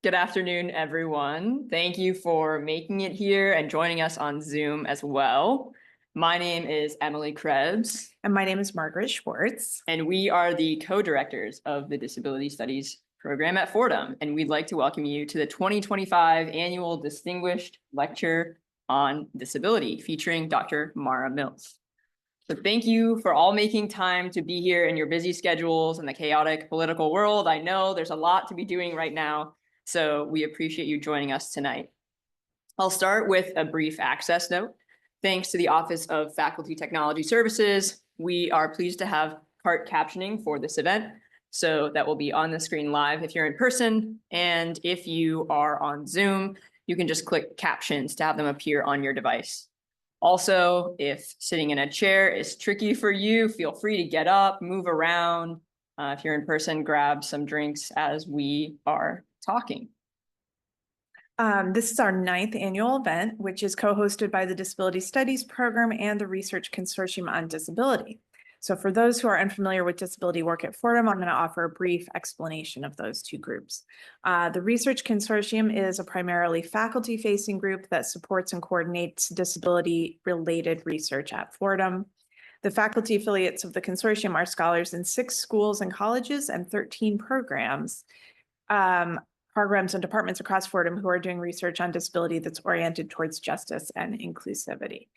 Good afternoon, everyone. Thank you for making it here and joining us on Zoom as well. My name is Emily Krebs. And my name is Margaret Schwartz. And we are the co-directors of the Disability Studies program at Fordham. And we'd like to welcome you to the 2025 Annual Distinguished Lecture on Disability featuring Dr. Mara Mills. So thank you for all making time to be here in your busy schedules and the chaotic political world. I know there's a lot to be doing right now, so we appreciate you joining us tonight. I'll start with a brief access note. Thanks to the Office of Faculty Technology Services, we are pleased to have part captioning for this event. So that will be on the screen live if you're in person. And if you are on Zoom, you can just click captions to have them appear on your device. Also, if sitting in a chair is tricky for you, feel free to get up, move around. If you're in person, grab some drinks as we are talking. This is our 9th annual event, which is co-hosted by the Disability Studies Program and the Research Consortium on Disability. So for those who are unfamiliar with disability work at Fordham, I'm going to offer a brief explanation of those two groups. The Research Consortium is a primarily faculty-facing group that supports and coordinates disability-related research at Fordham. The faculty affiliates of the consortium are scholars in 6 schools and colleges and 13 programs and departments across Fordham who are doing research on disability that's oriented towards justice and inclusivity.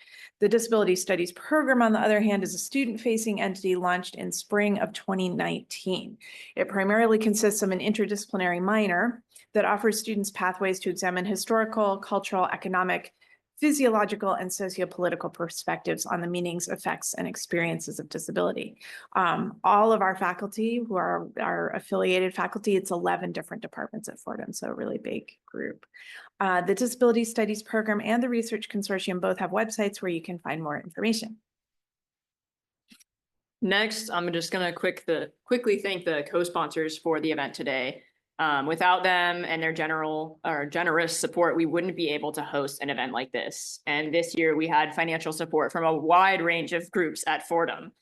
The Disability Studies Program, on the other hand, is a student-facing entity launched in spring of 2019. It primarily consists of an interdisciplinary minor that offers students pathways to examine historical, cultural, economic, physiological, and sociopolitical perspectives on the meanings, effects, and experiences of disability. All of our faculty who are our affiliated faculty, it's 11 different departments at Fordham, so a really big group. The Disability Studies Program and the Research Consortium both have websites where you can find more information. Next, I'm just going to quickly thank the co-sponsors for the event today. Without them and their generous support, we wouldn't be able to host an event like this. And this year we had financial support from a wide range of groups at Fordham.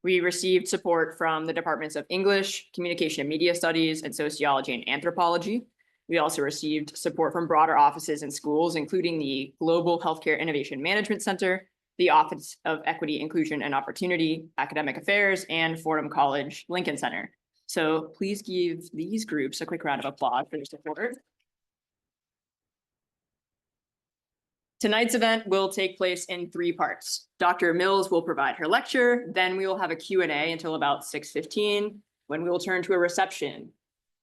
We received support from the departments of English, Communication and Media Studies, and Sociology and Anthropology. We also received support from broader offices and schools, including the Global Healthcare Innovation Management Center, the Office of Equity, Inclusion, and Opportunity, Academic Affairs, and Fordham College Lincoln Center. So please give these groups a quick round of applause for their support. Tonight's event will take place in 3 parts. Dr. Mills will provide her lecture, then we will have a Q&A until about 6:15, when we will turn to a reception,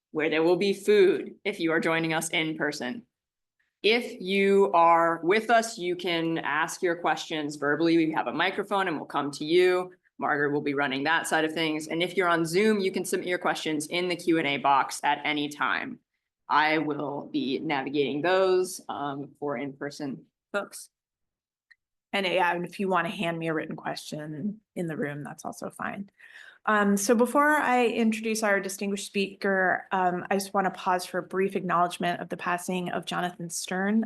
where there will be food if you are joining us in person. If you are with us, you can ask your questions verbally. We have a microphone and we'll come to you. Margaret will be running that side of things. And if you're on Zoom, you can submit your questions in the Q&A box at any time. I will be navigating those for in-person folks. And if you want to hand me a written question in the room, that's also fine. So before I introduce our distinguished speaker, I just want to pause for a brief acknowledgement of the passing of Jonathan Stern,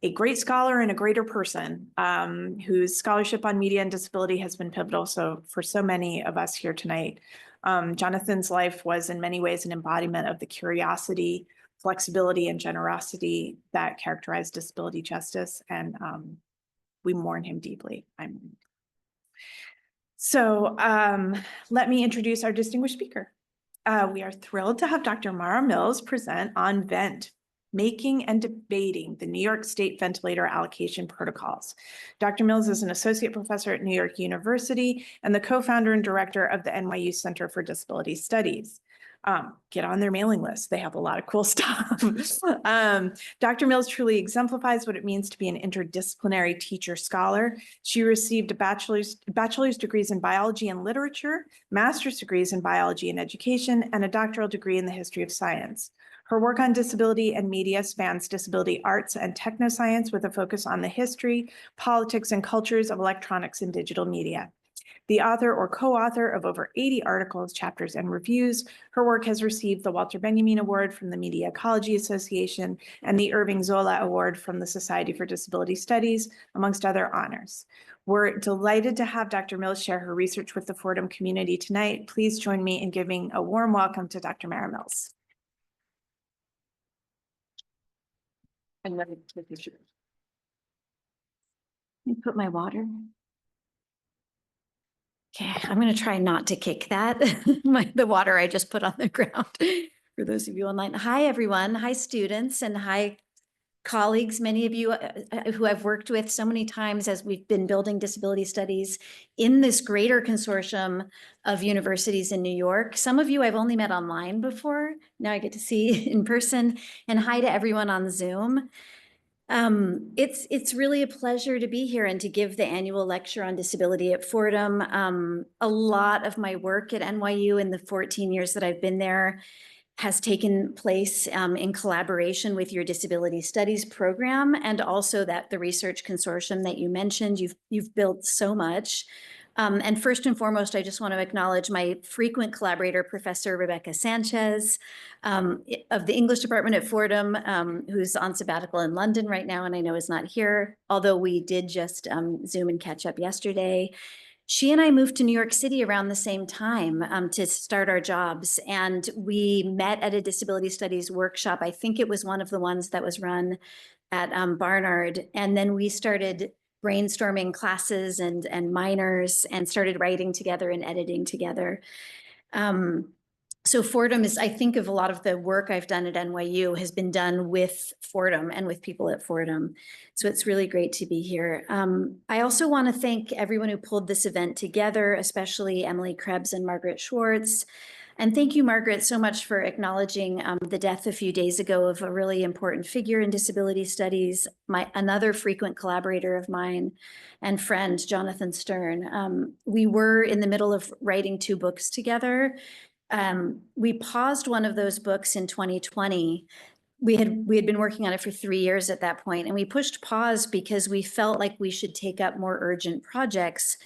a great scholar and a greater person whose scholarship on media and disability has been pivotal for so many of us here tonight. Jonathan's life was in many ways an embodiment of the curiosity, flexibility, and generosity that characterized disability justice, and we mourn him deeply. So let me introduce our distinguished speaker. We are thrilled to have Dr. Mara Mills present on VENT, Making and Debating the New York State Ventilator Allocation Protocols. Dr. Mills is an associate professor at New York University and the co-founder and director of the NYU Center for Disability Studies. Get on their mailing list. They have a lot of cool stuff. Dr. Mills truly exemplifies what it means to be an interdisciplinary teacher scholar. She received a bachelor's degrees in biology and literature, master's degrees in biology and education, and a doctoral degree in the history of science. Her work on disability and media spans disability arts and technoscience with a focus on the history, politics, and cultures of electronics and digital media. The author or co-author of over 80 articles, chapters, and reviews, her work has received the Walter Benjamin Award from the Media Ecology Association and the Irving Zola Award from the Society for Disability Studies, amongst other honors. We're delighted to have Dr. Mills share her research with the Fordham community tonight. Please join me in giving a warm welcome to Dr. Mara Mills. And then the picture. Let me put my water. Okay, I'm going to try not to kick that, the water I just put on the ground for those of you online. Hi, everyone. Hi, students, and hi, colleagues. Many of you who I've worked with so many times as we've been building disability studies in this greater consortium of universities in New York. Some of you I've only met online before. Now I get to see in person. And hi to everyone on Zoom. It's really a pleasure to be here and to give the annual lecture on disability at Fordham. A lot of my work at NYU in the 14 years that I've been there has taken place in collaboration with your disability studies program, and also that the research consortium that you mentioned. You've built so much. And first and foremost, I just want to acknowledge my frequent collaborator, Professor Rebecca Sanchez, of the English department at Fordham, who's on sabbatical in London right now, and I know is not here, although we did just Zoom and catch up yesterday. She and I moved to New York City around the same time to start our jobs, and we met at a disability studies workshop. I think it was one of the ones that was run at Barnard, and then we started brainstorming classes and minors and started writing together and editing together. So Fordham is, I think of a lot of the work I've done at NYU has been done with Fordham and with people at Fordham. So it's really great to be here. I also want to thank everyone who pulled this event together, especially Emily Krebs and Margaret Schwartz. And thank you, Margaret, so much for acknowledging the death a few days ago of a really important figure in disability studies, another frequent collaborator of mine and friend, Jonathan Stern. We were in the middle of writing 2 books together. We paused one of those books in 2020. We had been working on it for 3 years at that point, and we pushed pause because we felt like we should take up more urgent projects.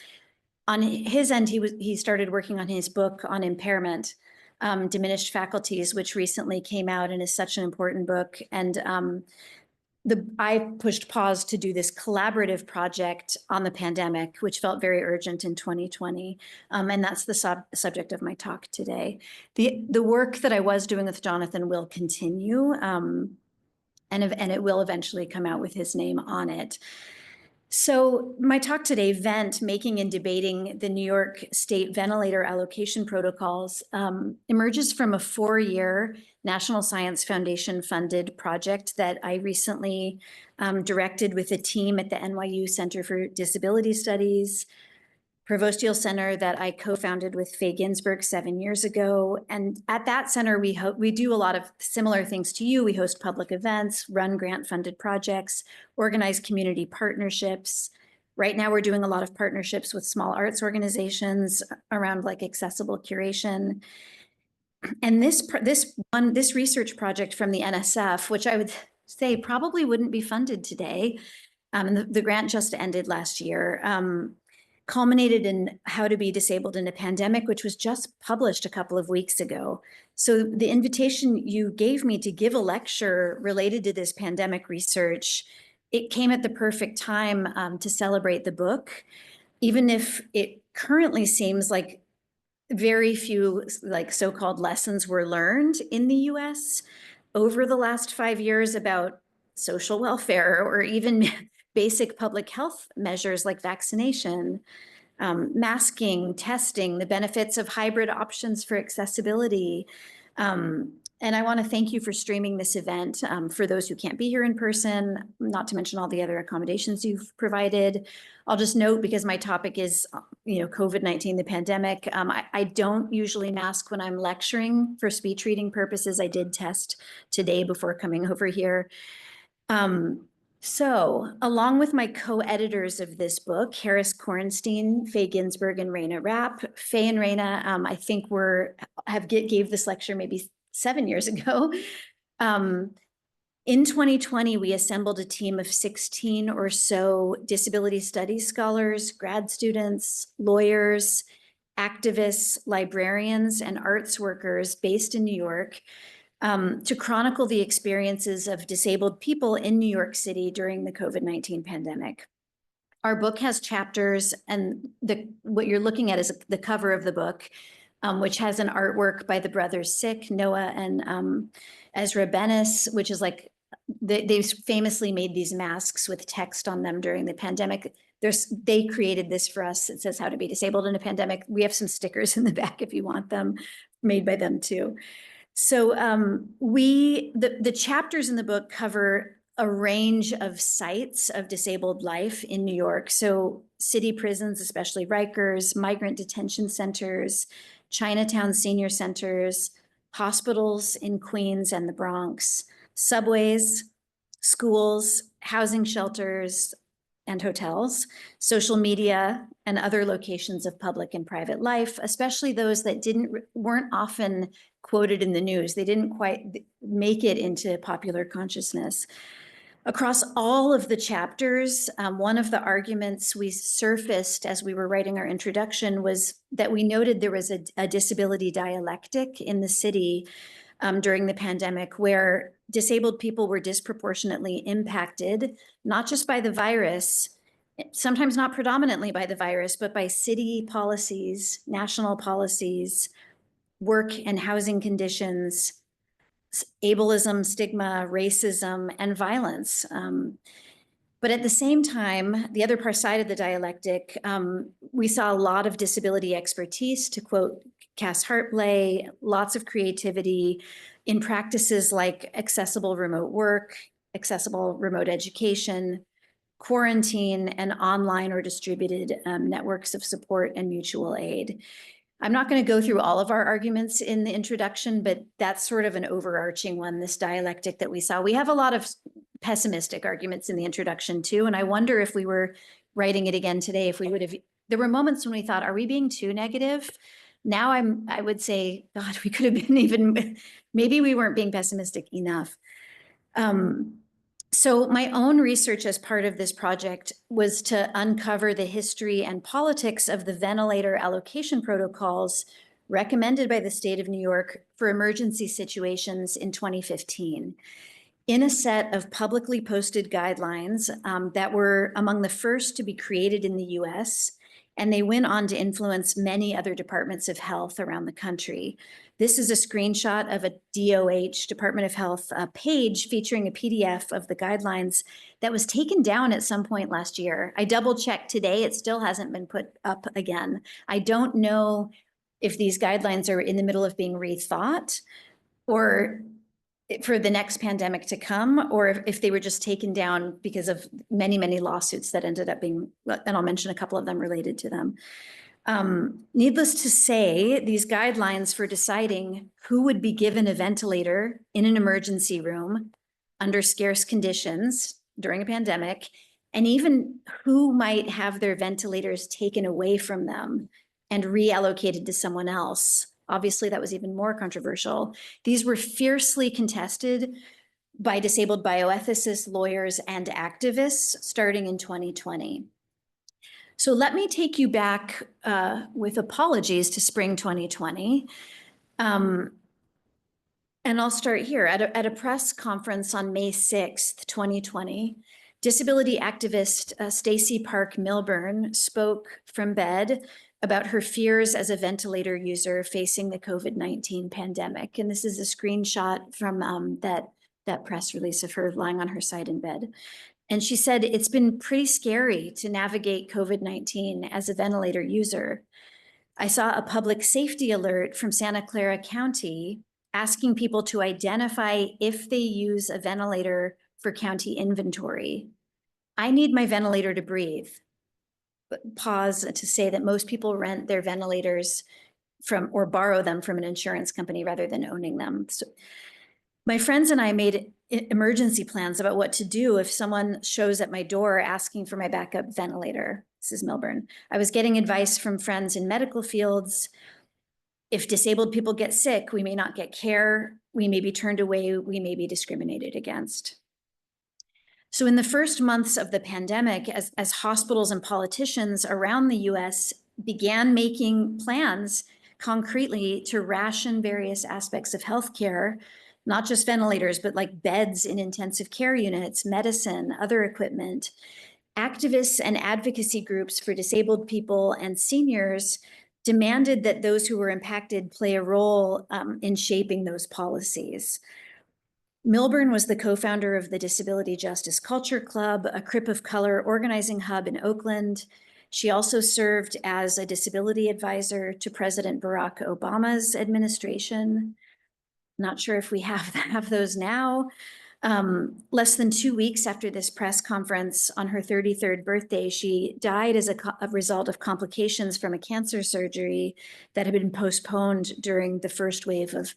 On his end, he started working on his book on impairment, Diminished Faculties, which recently came out and is such an important book. And I pushed pause to do this collaborative project on the pandemic, which felt very urgent in 2020. And that's the subject of my talk today. The work that I was doing with Jonathan will continue, and it will eventually come out with his name on it. So my talk today, Vent, Making and Debating the New York State Ventilator Allocation Protocols, emerges from a 4-year National Science Foundation funded project that I recently directed with a team at the NYU Center for Disability Studies, Provostial Center, that I co-founded with Faye Ginsburg 7 years ago. And at that center, we do a lot of similar things to you. We host public events, run grant-funded projects, organize community partnerships. Right now, we're doing a lot of partnerships with small arts organizations around like accessible curation. And this research project from the NSF, which I would say probably wouldn't be funded today, and the grant just ended last year, culminated in How to Be Disabled in a Pandemic, which was just published a couple of weeks ago. So the invitation you gave me to give a lecture related to this pandemic research, it came at the perfect time to celebrate the book, even if it currently seems like very few like so-called lessons were learned in the US over the last 5 years about social welfare or even basic public health measures like vaccination, masking, testing, the benefits of hybrid options for accessibility. And I want to thank you for streaming this event for those who can't be here in person, not to mention all the other accommodations you've provided. I'll just note, because my topic is, COVID-19, the pandemic, I don't usually mask when I'm lecturing for speech reading purposes. I did test today before coming over here. So along with my co-editors of this book, Harris Korenstein, Faye Ginsburg, and Raina Rapp, Faye and Raina, I think gave this lecture maybe 7 years ago. In 2020, we assembled a team of 16 or so disability studies scholars, grad students, lawyers, activists, librarians, and arts workers based in New York to chronicle the experiences of disabled people in New York City during the COVID-19 pandemic. Our book has chapters, and what you're looking at is the cover of the book, which has an artwork by the brothers Sick, Noah and Ezra Benes, which is like they famously made these masks with text on them during the pandemic. They created this for us. It says how to be disabled in a pandemic. We have some stickers in the back if you want them, made by them too. So the chapters in the book cover a range of sites of disabled life in New York. So city prisons, especially Rikers, migrant detention centers, Chinatown senior centers, hospitals in Queens and the Bronx, subways, schools, housing shelters, and hotels, social media, and other locations of public and private life, especially those that weren't often quoted in the news. They didn't quite make it into popular consciousness. Across all of the chapters, one of the arguments we surfaced as we were writing our introduction was that we noted there was a disability dialectic in the city during the pandemic, where disabled people were disproportionately impacted, not just by the virus, sometimes not predominantly by the virus, but by city policies, national policies, work and housing conditions, ableism, stigma, racism, and violence. But at the same time, the other side of the dialectic, we saw a lot of disability expertise, to quote Cass Hartblay, lots of creativity in practices like accessible remote work, accessible remote education, quarantine, and online or distributed networks of support and mutual aid. I'm not going to go through all of our arguments in the introduction, but that's sort of an overarching one, this dialectic that we saw. We have a lot of pessimistic arguments in the introduction too, and I wonder if we were writing it again today, if we would have, there were moments when we thought, are we being too negative? Now I would say, God, we could have been even, maybe we weren't being pessimistic enough. So my own research as part of this project was to uncover the history and politics of the ventilator allocation protocols recommended by the state of New York for emergency situations in 2015. In a set of publicly posted guidelines that were among the first to be created in the US, and they went on to influence many other departments of health around the country. This is a screenshot of a DOH, Department of Health, page featuring a PDF of the guidelines that was taken down at some point last year. I double checked today, it still hasn't been put up again. I don't know if these guidelines are in the middle of being rethought or for the next pandemic to come, or if they were just taken down because of many, many lawsuits that ended up being, and I'll mention a couple of them related to them. Needless to say, these guidelines for deciding who would be given a ventilator in an emergency room under scarce conditions during a pandemic, and even who might have their ventilators taken away from them and reallocated to someone else. Obviously, that was even more controversial. These were fiercely contested by disabled bioethicists, lawyers, and activists starting in 2020. So let me take you back with apologies to spring 2020. And I'll start here. At a press conference on May 6th, 2020, disability activist Stacey Park Milburn spoke from bed about her fears as a ventilator user facing the COVID-19 pandemic. And this is a screenshot from that press release of her lying on her side in bed. And she said, it's been pretty scary to navigate COVID-19 as a ventilator user. I saw a public safety alert from Santa Clara County asking people to identify if they use a ventilator for county inventory. I need my ventilator to breathe. But pause to say that most people rent their ventilators from or borrow them from an insurance company rather than owning them. So my friends and I made emergency plans about what to do if someone shows at my door asking for my backup ventilator. This is Milburn. I was getting advice from friends in medical fields. If disabled people get sick, we may not get care. We may be turned away. We may be discriminated against. So in the first months of the pandemic, as hospitals and politicians around the US began making plans concretely to ration various aspects of healthcare, not just ventilators, but like beds in intensive care units, medicine, other equipment, activists and advocacy groups for disabled people and seniors demanded that those who were impacted play a role in shaping those policies. Milburn was the co-founder of the Disability Justice Culture Club, a Crip of Color organizing hub in Oakland. She also served as a disability advisor to President Barack Obama's administration. Not sure if we have those now. Less than 2 weeks after this press conference on her 33rd birthday, she died as a result of complications from a cancer surgery that had been postponed during the first wave of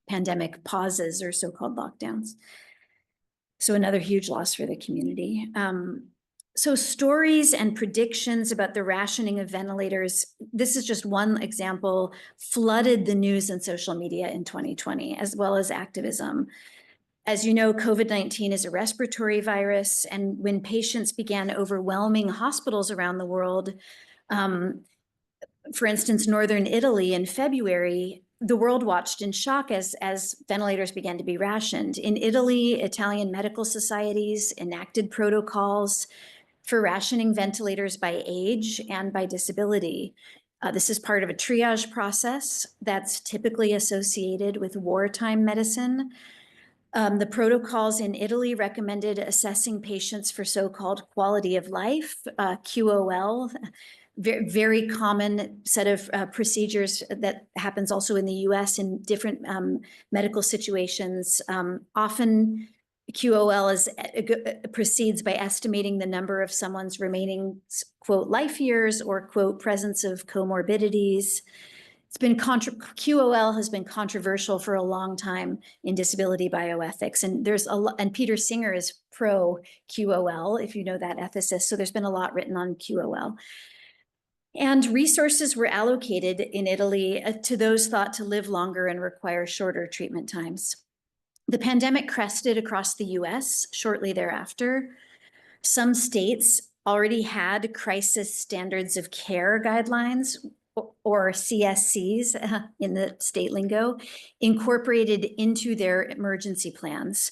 pandemic pauses or so-called lockdowns. So another huge loss for the community. So stories and predictions about the rationing of ventilators, this is just one example, flooded the news and social media in 2020, as well as activism. As you know, COVID-19 is a respiratory virus, and when patients began overwhelming hospitals around the world, for instance, Northern Italy in February, the world watched in shock as ventilators began to be rationed. In Italy, Italian medical societies enacted protocols for rationing ventilators by age and by disability. This is part of a triage process that's typically associated with wartime medicine. The protocols in Italy recommended assessing patients for so-called quality of life, QOL, very common set of procedures that happens also in the US in different medical situations. Often QOL proceeds by estimating the number of someone's remaining, quote, life years or, quote, presence of comorbidities. QOL has been controversial for a long time in disability bioethics, and and Peter Singer is pro QOL, if you know that ethicist. So there's been a lot written on QOL. And resources were allocated in Italy to those thought to live longer and require shorter treatment times. The pandemic crested across the US shortly thereafter. Some states already had crisis standards of care guidelines, or CSCs in the state lingo, incorporated into their emergency plans.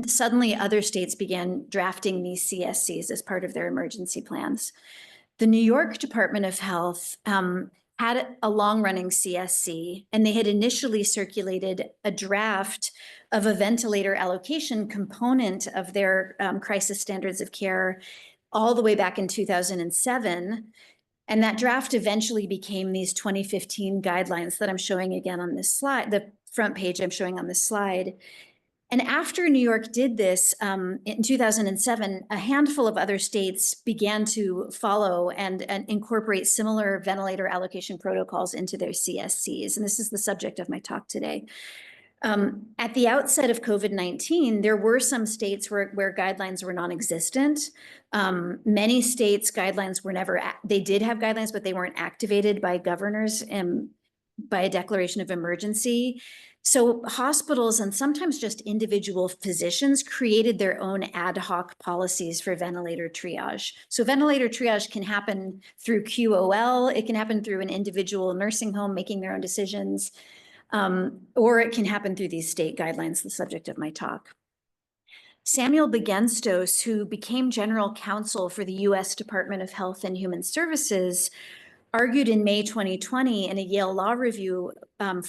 Suddenly, other states began drafting these CSCs as part of their emergency plans. The New York Department of Health had a long-running CSC, and they had initially circulated a draft of a ventilator allocation component of their crisis standards of care all the way back in 2007. And that draft eventually became these 2015 guidelines that I'm showing again on this slide, the front page I'm showing on this slide. And after New York did this in 2007, a handful of other states began to follow and incorporate similar ventilator allocation protocols into their CSCs. And this is the subject of my talk today. At the outset of COVID-19, there were some states where guidelines were non-existent. Many states' guidelines were never, they did have guidelines, but they weren't activated by governors by a declaration of emergency. So hospitals and sometimes just individual physicians created their own ad hoc policies for ventilator triage. So ventilator triage can happen through QOL, it can happen through an individual nursing home making their own decisions, or it can happen through these state guidelines, the subject of my talk. Samuel Begenstos, who became general counsel for the US Department of Health and Human Services, argued in May 2020 in a Yale Law Review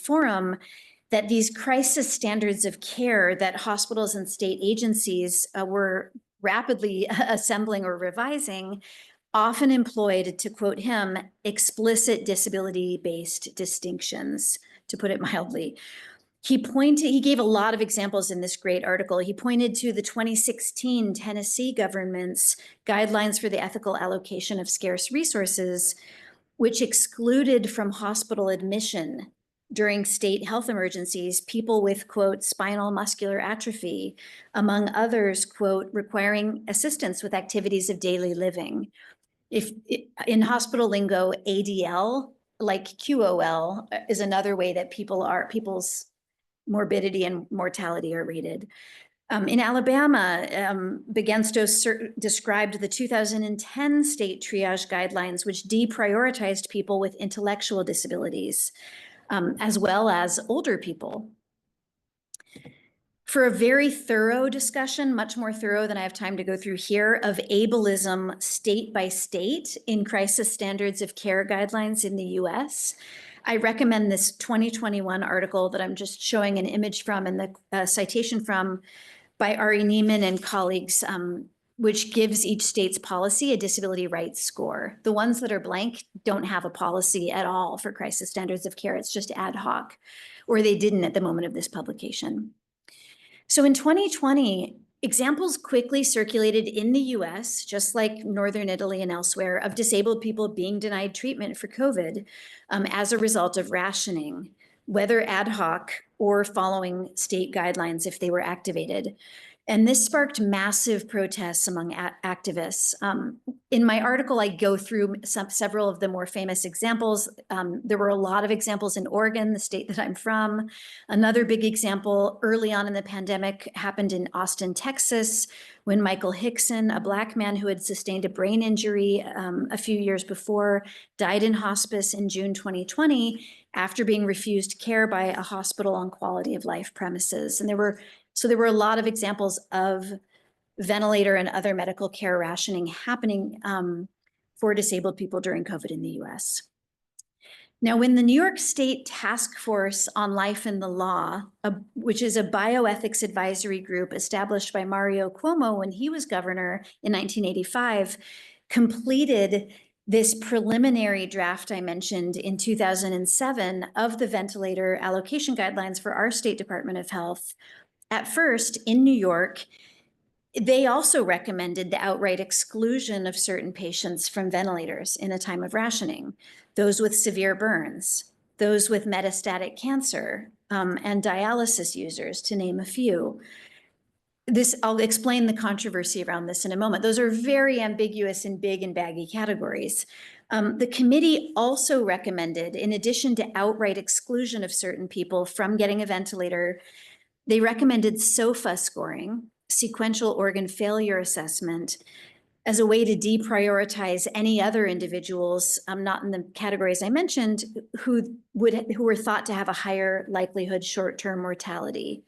forum that these crisis standards of care that hospitals and state agencies were rapidly assembling or revising often employed, to quote him, explicit disability-based distinctions, to put it mildly. He gave a lot of examples in this great article. He pointed to the 2016 Tennessee government's guidelines for the ethical allocation of scarce resources, which excluded from hospital admission during state health emergencies people with, quote, spinal muscular atrophy, among others, quote, requiring assistance with activities of daily living. In hospital lingo, ADL, like QOL, is another way that people's morbidity and mortality are rated. In Alabama, Begenstos described the 2010 state triage guidelines, which deprioritized people with intellectual disabilities, as well as older people. For a very thorough discussion, much more thorough than I have time to go through here, of ableism state by state in crisis standards of care guidelines in the US, I recommend this 2021 article that I'm just showing an image from and the citation from by Ari Neiman and colleagues, which gives each state's policy a disability rights score. The ones that are blank don't have a policy at all for crisis standards of care. It's just ad hoc, or they didn't at the moment of this publication. So in 2020, examples quickly circulated in the US, just like Northern Italy and elsewhere, of disabled people being denied treatment for COVID as a result of rationing, whether ad hoc or following state guidelines if they were activated. And this sparked massive protests among activists. In my article, I go through several of the more famous examples. There were a lot of examples in Oregon, the state that I'm from. Another big example early on in the pandemic happened in Austin, Texas, when Michael Hickson, a Black man who had sustained a brain injury a few years before, died in hospice in June 2020 after being refused care by a hospital on quality of life premises. And there were a lot of examples of ventilator and other medical care rationing happening for disabled people during COVID in the US. Now, when the New York State Task Force on Life and the Law, which is a bioethics advisory group established by Mario Cuomo when he was governor in 1985, completed this preliminary draft I mentioned in 2007 of the ventilator allocation guidelines for our state Department of Health, at first in New York, they also recommended the outright exclusion of certain patients from ventilators in a time of rationing, those with severe burns, those with metastatic cancer, and dialysis users, to name a few. I'll explain the controversy around this in a moment. Those are very ambiguous and big and baggy categories. The committee also recommended, in addition to outright exclusion of certain people from getting a ventilator, they recommended SOFA scoring, sequential organ failure assessment, as a way to deprioritize any other individuals, not in the categories I mentioned, who were thought to have a higher likelihood short-term mortality.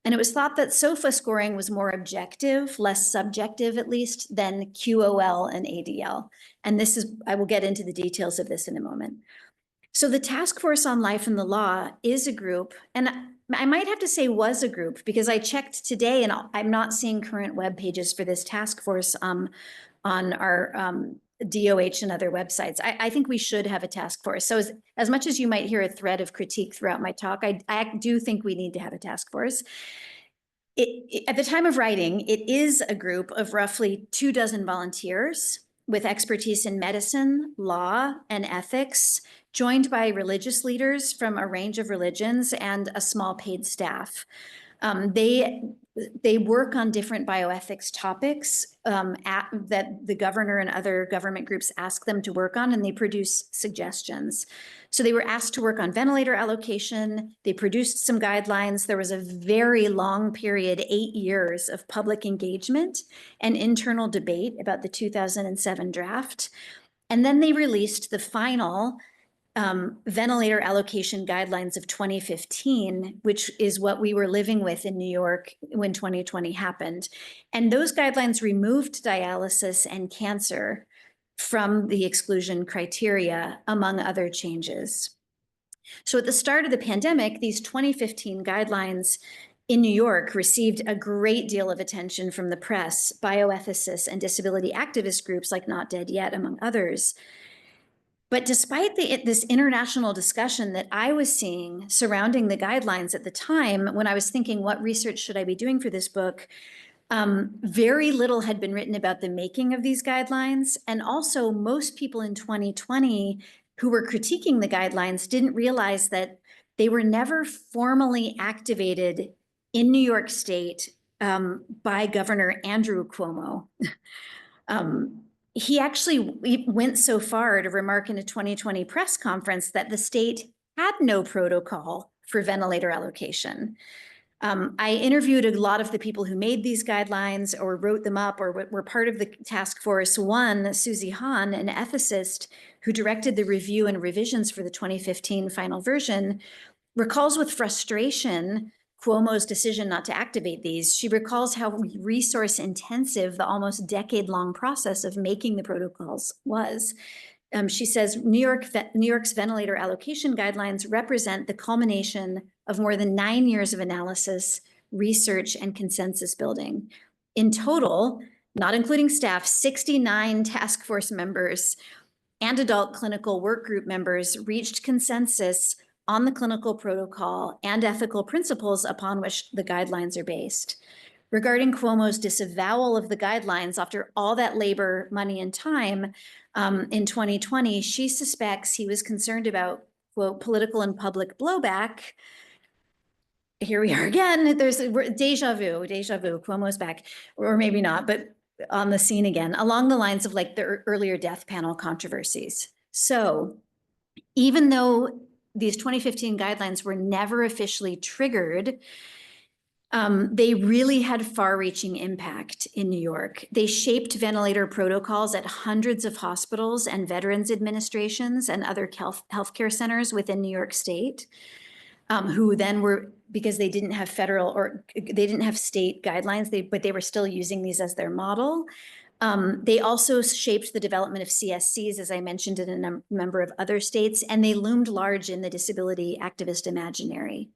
And it was thought that SOFA scoring was more objective, less subjective at least, than QOL and ADL. And I will get into the details of this in a moment. So the Task Force on Life and the Law is a group, and I might have to say was a group, because I checked today and I'm not seeing current web pages for this task force on our DOH and other websites. I think we should have a task force. So as much as you might hear a thread of critique throughout my talk, I do think we need to have a task force. At the time of writing, it is a group of roughly 24 volunteers with expertise in medicine, law, and ethics, joined by religious leaders from a range of religions and a small paid staff. They work on different bioethics topics that the governor and other government groups ask them to work on, and they produce suggestions. So they were asked to work on ventilator allocation. They produced some guidelines. There was a very long period, 8 years, of public engagement and internal debate about the 2007 draft. And then they released the final ventilator allocation guidelines of 2015, which is what we were living with in New York when 2020 happened. And those guidelines removed dialysis and cancer from the exclusion criteria, among other changes. So at the start of the pandemic, these 2015 guidelines in New York received a great deal of attention from the press, bioethicists, and disability activist groups like Not Dead Yet, among others. But despite this international discussion that I was seeing surrounding the guidelines at the time, when I was thinking, what research should I be doing for this book, very little had been written about the making of these guidelines. And also, most people in 2020 who were critiquing the guidelines didn't realize that they were never formally activated in New York State by Governor Andrew Cuomo. He actually went so far to remark in a 2020 press conference that the state had no protocol for ventilator allocation. I interviewed a lot of the people who made these guidelines or wrote them up or were part of the task force. One, Susie Hahn, an ethicist who directed the review and revisions for the 2015 final version, recalls with frustration Cuomo's decision not to activate these. She recalls how resource intensive the almost decade-long process of making the protocols was. She says, New York's ventilator allocation guidelines represent the culmination of more than 9 years of analysis, research, and consensus building. In total, not including staff, 69 task force members and adult clinical work group members reached consensus on the clinical protocol and ethical principles upon which the guidelines are based. Regarding Cuomo's disavowal of the guidelines after all that labor, money, and time in 2020, she suspects he was concerned about, quote, political and public blowback. Here we are again. There's deja vu, Cuomo's back, or maybe not, but on the scene again, along the lines of like the earlier death panel controversies. So even though these 2015 guidelines were never officially triggered, they really had far-reaching impact in New York. They shaped ventilator protocols at hundreds of hospitals and veterans administrations and other healthcare centers within New York State, who then were, because they didn't have federal or they didn't have state guidelines, but they were still using these as their model. They also shaped the development of CSCs, as I mentioned, in a number of other states, and they loomed large in the disability activist imaginary.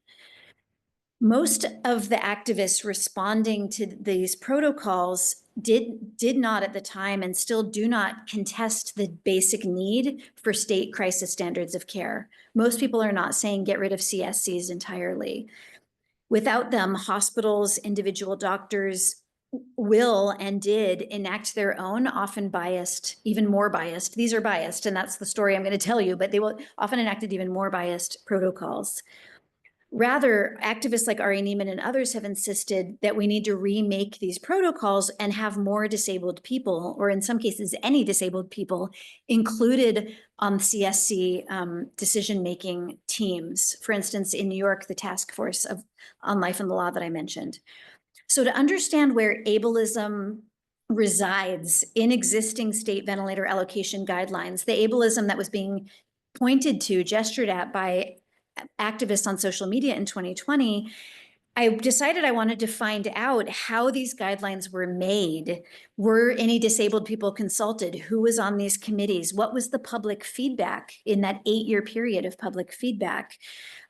Most of the activists responding to these protocols did not at the time and still do not contest the basic need for state crisis standards of care. Most people are not saying get rid of CSCs entirely. Without them, hospitals, individual doctors will and did enact their own, often biased, even more biased. These are biased, and that's the story I'm going to tell you, but they will often enacted even more biased protocols. Rather, activists like Ari Neiman and others have insisted that we need to remake these protocols and have more disabled people, or in some cases, any disabled people, included on CSC decision-making teams. For instance, in New York, the task force on life and the law that I mentioned. So to understand where ableism resides in existing state ventilator allocation guidelines, the ableism that was being pointed to, gestured at by activists on social media in 2020, I decided I wanted to find out how these guidelines were made. Were any disabled people consulted? Who was on these committees? What was the public feedback in that 8-year period of public feedback?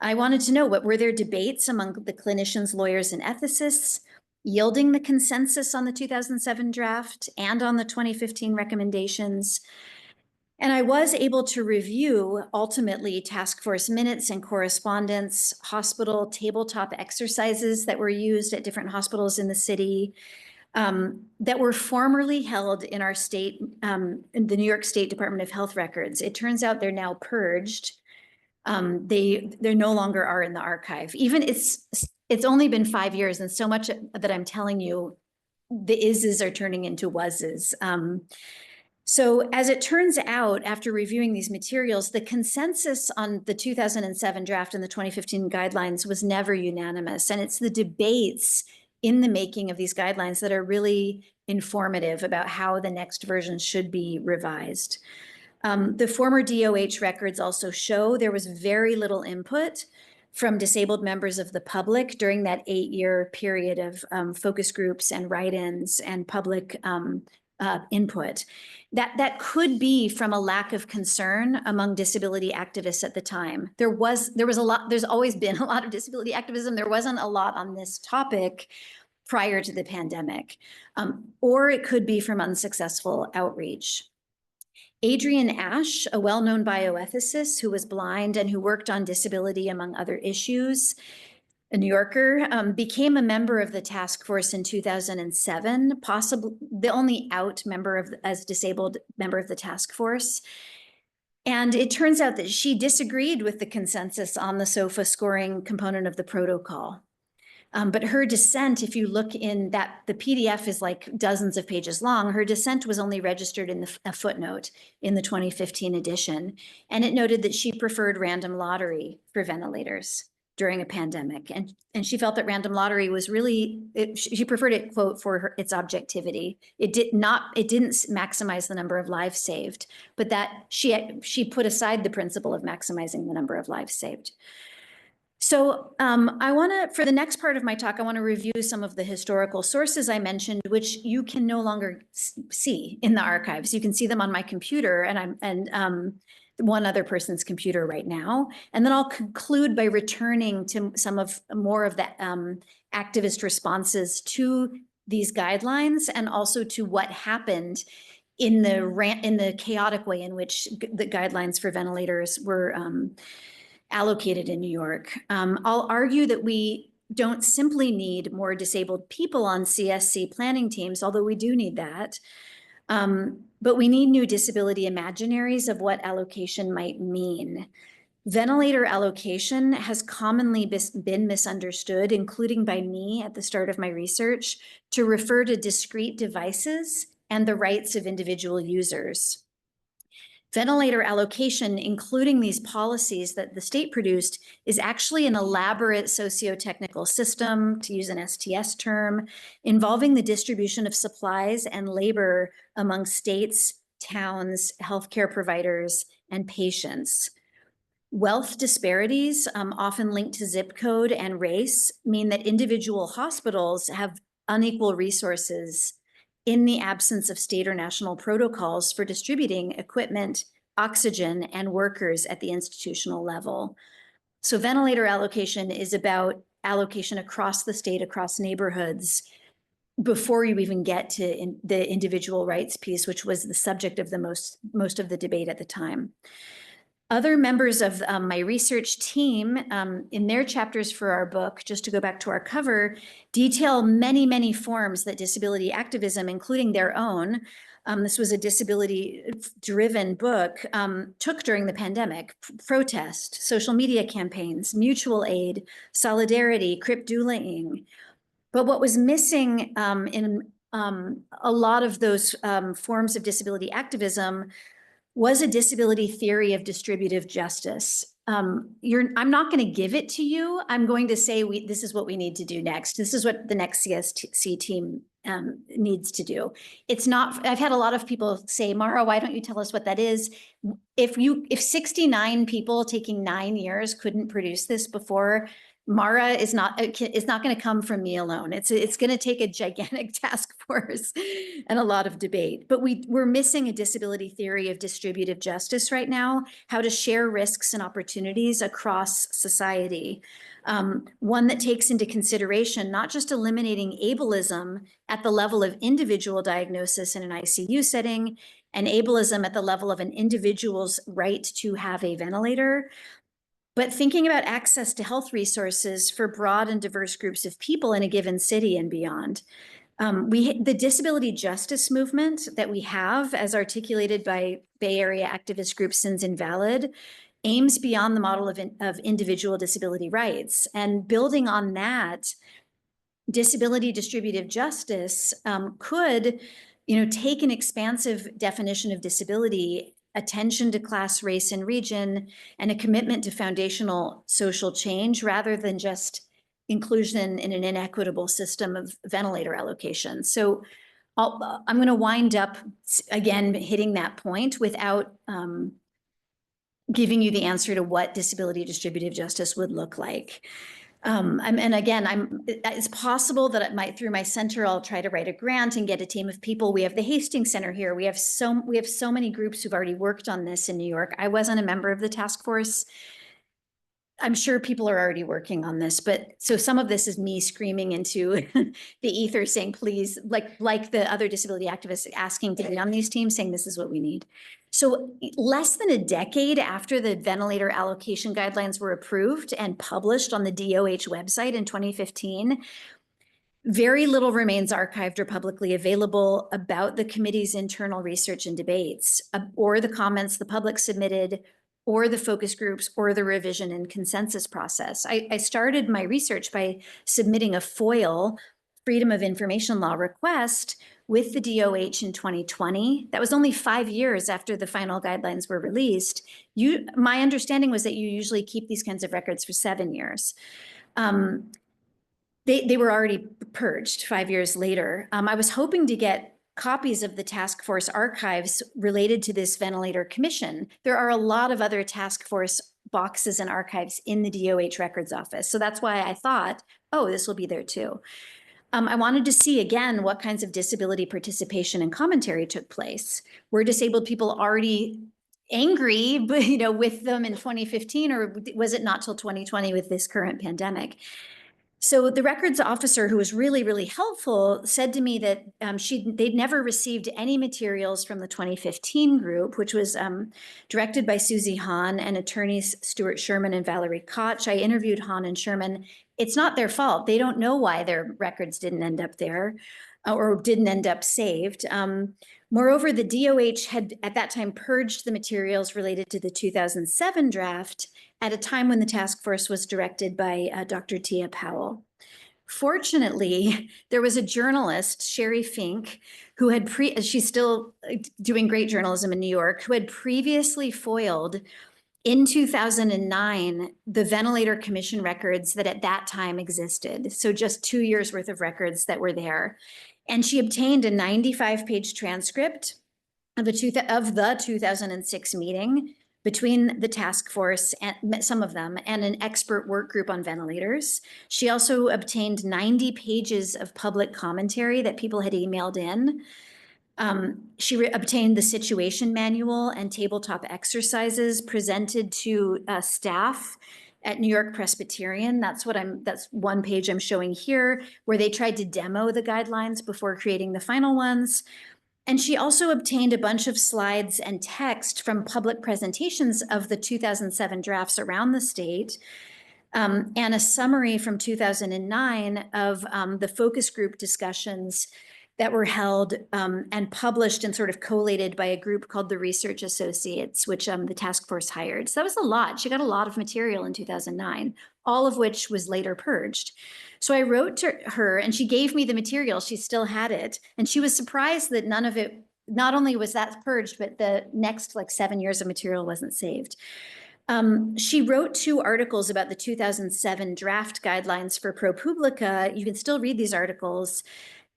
I wanted to know, what were there debates among the clinicians, lawyers, and ethicists yielding the consensus on the 2007 draft and on the 2015 recommendations? And I was able to review ultimately task force minutes and correspondence, hospital tabletop exercises that were used at different hospitals in the city, that were formerly held in our state, in the New York State Department of Health records. It turns out they're now purged. They no longer are in the archive. Even it's only been 5 years, and so much that I'm telling you, the is's are turning into was's. So as it turns out, after reviewing these materials, the consensus on the 2007 draft and the 2015 guidelines was never unanimous. And it's the debates in the making of these guidelines that are really informative about how the next version should be revised. The former DOH records also show there was very little input from disabled members of the public during that 8-year period of focus groups and write-ins and public input. That could be from a lack of concern among disability activists at the time. There was a lot, there's always been a lot of disability activism. There wasn't a lot on this topic prior to the pandemic, or it could be from unsuccessful outreach. Adrian Ash, a well-known bioethicist who was blind and who worked on disability among other issues, a New Yorker, became a member of the task force in 2007, possibly the only out member as disabled member of the task force. And it turns out that she disagreed with the consensus on the SOFA scoring component of the protocol. But her dissent, if you look in that, the PDF is like dozens of pages long, her dissent was only registered in a footnote in the 2015 edition. And it noted that she preferred random lottery for ventilators during a pandemic. And she felt that random lottery was really, she preferred it, quote, for its objectivity. It didn't maximize the number of lives saved, but that she put aside the principle of maximizing the number of lives saved. So I want to, for the next part of my talk, I want to review some of the historical sources I mentioned, which you can no longer see in the archives. You can see them on my computer and one other person's computer right now. And then I'll conclude by returning to some of more of the activist responses to these guidelines and also to what happened in the chaotic way in which the guidelines for ventilators were allocated in New York. I'll argue that we don't simply need more disabled people on CSC planning teams, although we do need that. But we need new disability imaginaries of what allocation might mean. Ventilator allocation has commonly been misunderstood, including by me at the start of my research, to refer to discrete devices and the rights of individual users. Ventilator allocation, including these policies that the state produced, is actually an elaborate socio-technical system, to use an STS term, involving the distribution of supplies and labor among states, towns, healthcare providers, and patients. Wealth disparities, often linked to zip code and race, mean that individual hospitals have unequal resources in the absence of state or national protocols for distributing equipment, oxygen, and workers at the institutional level. So ventilator allocation is about allocation across the state, across neighborhoods, before you even get to the individual rights piece, which was the subject of the most of the debate at the time. Other members of my research team in their chapters for our book, just to go back to our cover, detail many, many forms that disability activism, including their own, this was a disability-driven book, took during the pandemic: protest, social media campaigns, mutual aid, solidarity, crypt-dueling. But what was missing in a lot of those forms of disability activism was a disability theory of distributive justice. I'm not going to give it to you. I'm going to say this is what we need to do next. This is what the next CSC team needs to do. It's not, I've had a lot of people say, Mara, why don't you tell us what that is? If 69 people taking 9 years couldn't produce this before, Mara is not going to come from me alone. It's going to take a gigantic task force and a lot of debate. But we're missing a disability theory of distributive justice right now, how to share risks and opportunities across society. One that takes into consideration not just eliminating ableism at the level of individual diagnosis in an ICU setting, and ableism at the level of an individual's right to have a ventilator, but thinking about access to health resources for broad and diverse groups of people in a given city and beyond. The disability justice movement that we have, as articulated by Bay Area activist group Sins Invalid, aims beyond the model of individual disability rights. And building on that, disability distributive justice could, take an expansive definition of disability, attention to class, race, and region, and a commitment to foundational social change rather than just inclusion in an inequitable system of ventilator allocation. So I'm going to wind up, again, hitting that point without giving you the answer to what disability distributive justice would look like. And again, it's possible that it might, through my center, I'll try to write a grant and get a team of people. We have the Hastings Center here. We have so many groups who've already worked on this in New York. I wasn't a member of the task force. I'm sure people are already working on this, but so some of this is me screaming into the ether saying, please, like the other disability activists asking to be on these teams, saying this is what we need. So less than a decade after the ventilator allocation guidelines were approved and published on the DOH website in 2015, very little remains archived or publicly available about the committee's internal research and debates, or the comments the public submitted, or the focus groups, or the revision and consensus process. I started my research by submitting a FOIL, Freedom of Information Law request, with the DOH in 2020. That was only 5 years after the final guidelines were released. My understanding was that you usually keep these kinds of records for 7 years. They were already purged 5 years later. I was hoping to get copies of the task force archives related to this ventilator commission. There are a lot of other task force boxes and archives in the DOH records office. So that's why I thought, oh, this will be there too. I wanted to see again what kinds of disability participation and commentary took place. Were disabled people already angry, but with them in 2015, or was it not till 2020 with this current pandemic? So the records officer, who was really, really helpful, said to me that they'd never received any materials from the 2015 group, which was directed by Susie Hahn and attorneys Stuart Sherman and Valerie Koch. I interviewed Hahn and Sherman. It's not their fault. They don't know why their records didn't end up there or didn't end up saved. Moreover, the DOH had at that time purged the materials related to the 2007 draft at a time when the task force was directed by Dr. Tia Powell. Fortunately, there was a journalist, Sherry Fink, who had she's still doing great journalism in New York, who had previously foiled in 2009 the Ventilator Commission records that at that time existed. So just 2 years worth of records that were there. And she obtained a 95-page transcript of the 2006 meeting between the task force and some of them and an expert work group on ventilators. She also obtained 90 pages of public commentary that people had emailed in. She obtained the situation manual and tabletop exercises presented to staff at New York Presbyterian. That's one page I'm showing here, where they tried to demo the guidelines before creating the final ones. And she also obtained a bunch of slides and text from public presentations of the 2007 drafts around the state, and a summary from 2009 of the focus group discussions that were held and published and sort of collated by a group called the Research Associates, which the task force hired. So that was a lot. She got a lot of material in 2009, all of which was later purged. So I wrote to her and she gave me the material. She still had it. And she was surprised that none of it, not only was that purged, but the next 7 years of material wasn't saved. She wrote 2 articles about the 2007 draft guidelines for ProPublica. You can still read these articles.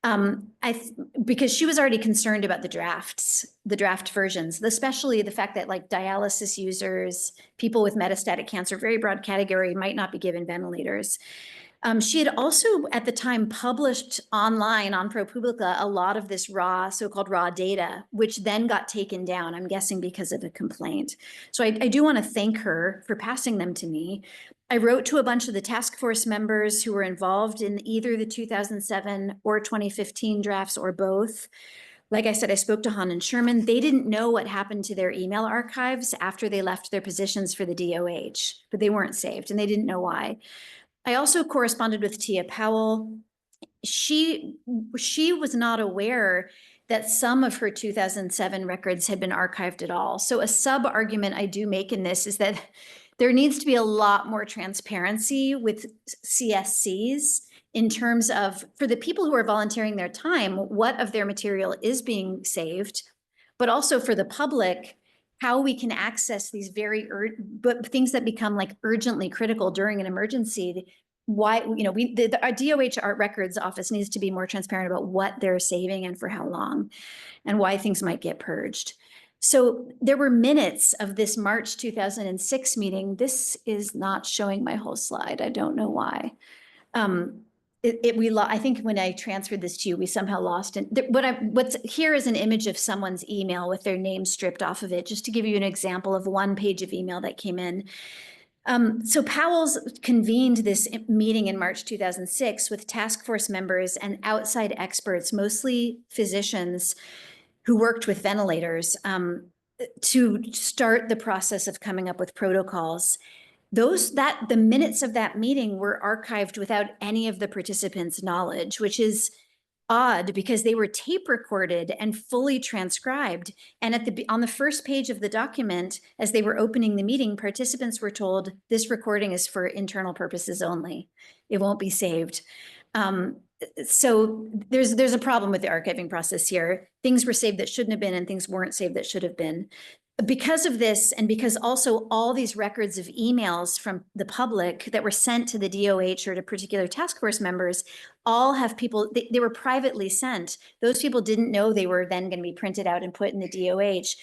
Because she was already concerned about the draft versions, especially the fact that dialysis users, people with metastatic cancer, very broad category, might not be given ventilators. She had also at the time published online on ProPublica a lot of this so-called raw data, which then got taken down, I'm guessing because of a complaint. So I do want to thank her for passing them to me. I wrote to a bunch of the task force members who were involved in either the 2007 or 2015 drafts or both. Like I said, I spoke to Hahn and Sherman. They didn't know what happened to their email archives after they left their positions for the DOH, but they weren't saved and they didn't know why. I also corresponded with Tia Powell. She was not aware that some of her 2007 records had been archived at all. So a sub-argument I do make in this is that there needs to be a lot more transparency with CSCs in terms of, for the people who are volunteering their time, what of their material is being saved, but also for the public, how we can access these but things that become urgently critical during an emergency. Why, our DOH Art Records Office needs to be more transparent about what they're saving and for how long, and why things might get purged. So there were minutes of this March 2006 meeting. This is not showing my whole slide. I don't know why. I think when I transferred this to you, we somehow lost it. What's here is an image of someone's email with their name stripped off of it, just to give you an example of one page of email that came in. So Powell's convened this meeting in March 2006 with task force members and outside experts, mostly physicians who worked with ventilators, to start the process of coming up with protocols. The minutes of that meeting were archived without any of the participants' knowledge, which is odd because they were tape recorded and fully transcribed. And on the first page of the document, as they were opening the meeting, participants were told this recording is for internal purposes only. It won't be saved. So there's a problem with the archiving process here. Things were saved that shouldn't have been and things weren't saved that should have been. Because of this, and because also all these records of emails from the public that were sent to the DOH or to particular task force members, all have people, they were privately sent. Those people didn't know they were then going to be printed out and put in the DOH.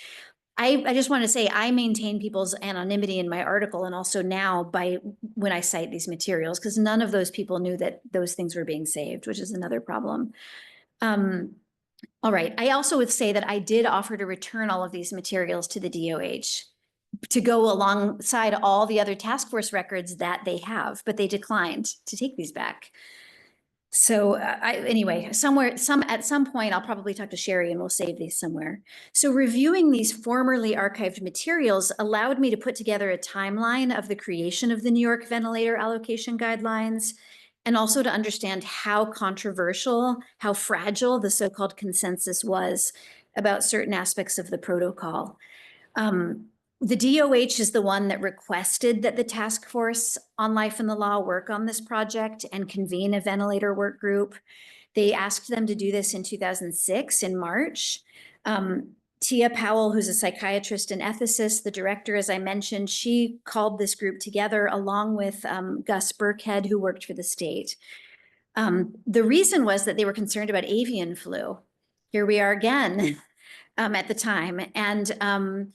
I just want to say I maintain people's anonymity in my article and also now when I cite these materials, because none of those people knew that those things were being saved, which is another problem. All right. I also would say that I did offer to return all of these materials to the DOH to go alongside all the other task force records that they have, but they declined to take these back. So anyway, at some point, I'll probably talk to Sherry and we'll save these somewhere. So reviewing these formerly archived materials allowed me to put together a timeline of the creation of the New York ventilator allocation guidelines, and also to understand how controversial, how fragile the so-called consensus was about certain aspects of the protocol. The DOH is the one that requested that the task force on life and the law work on this project and convene a ventilator work group. They asked them to do this in 2006 in March. Tia Powell, who's a psychiatrist and ethicist, the director, as I mentioned, she called this group together along with Gus Burkhead, who worked for the state. The reason was that they were concerned about avian flu. Here we are again at the time. And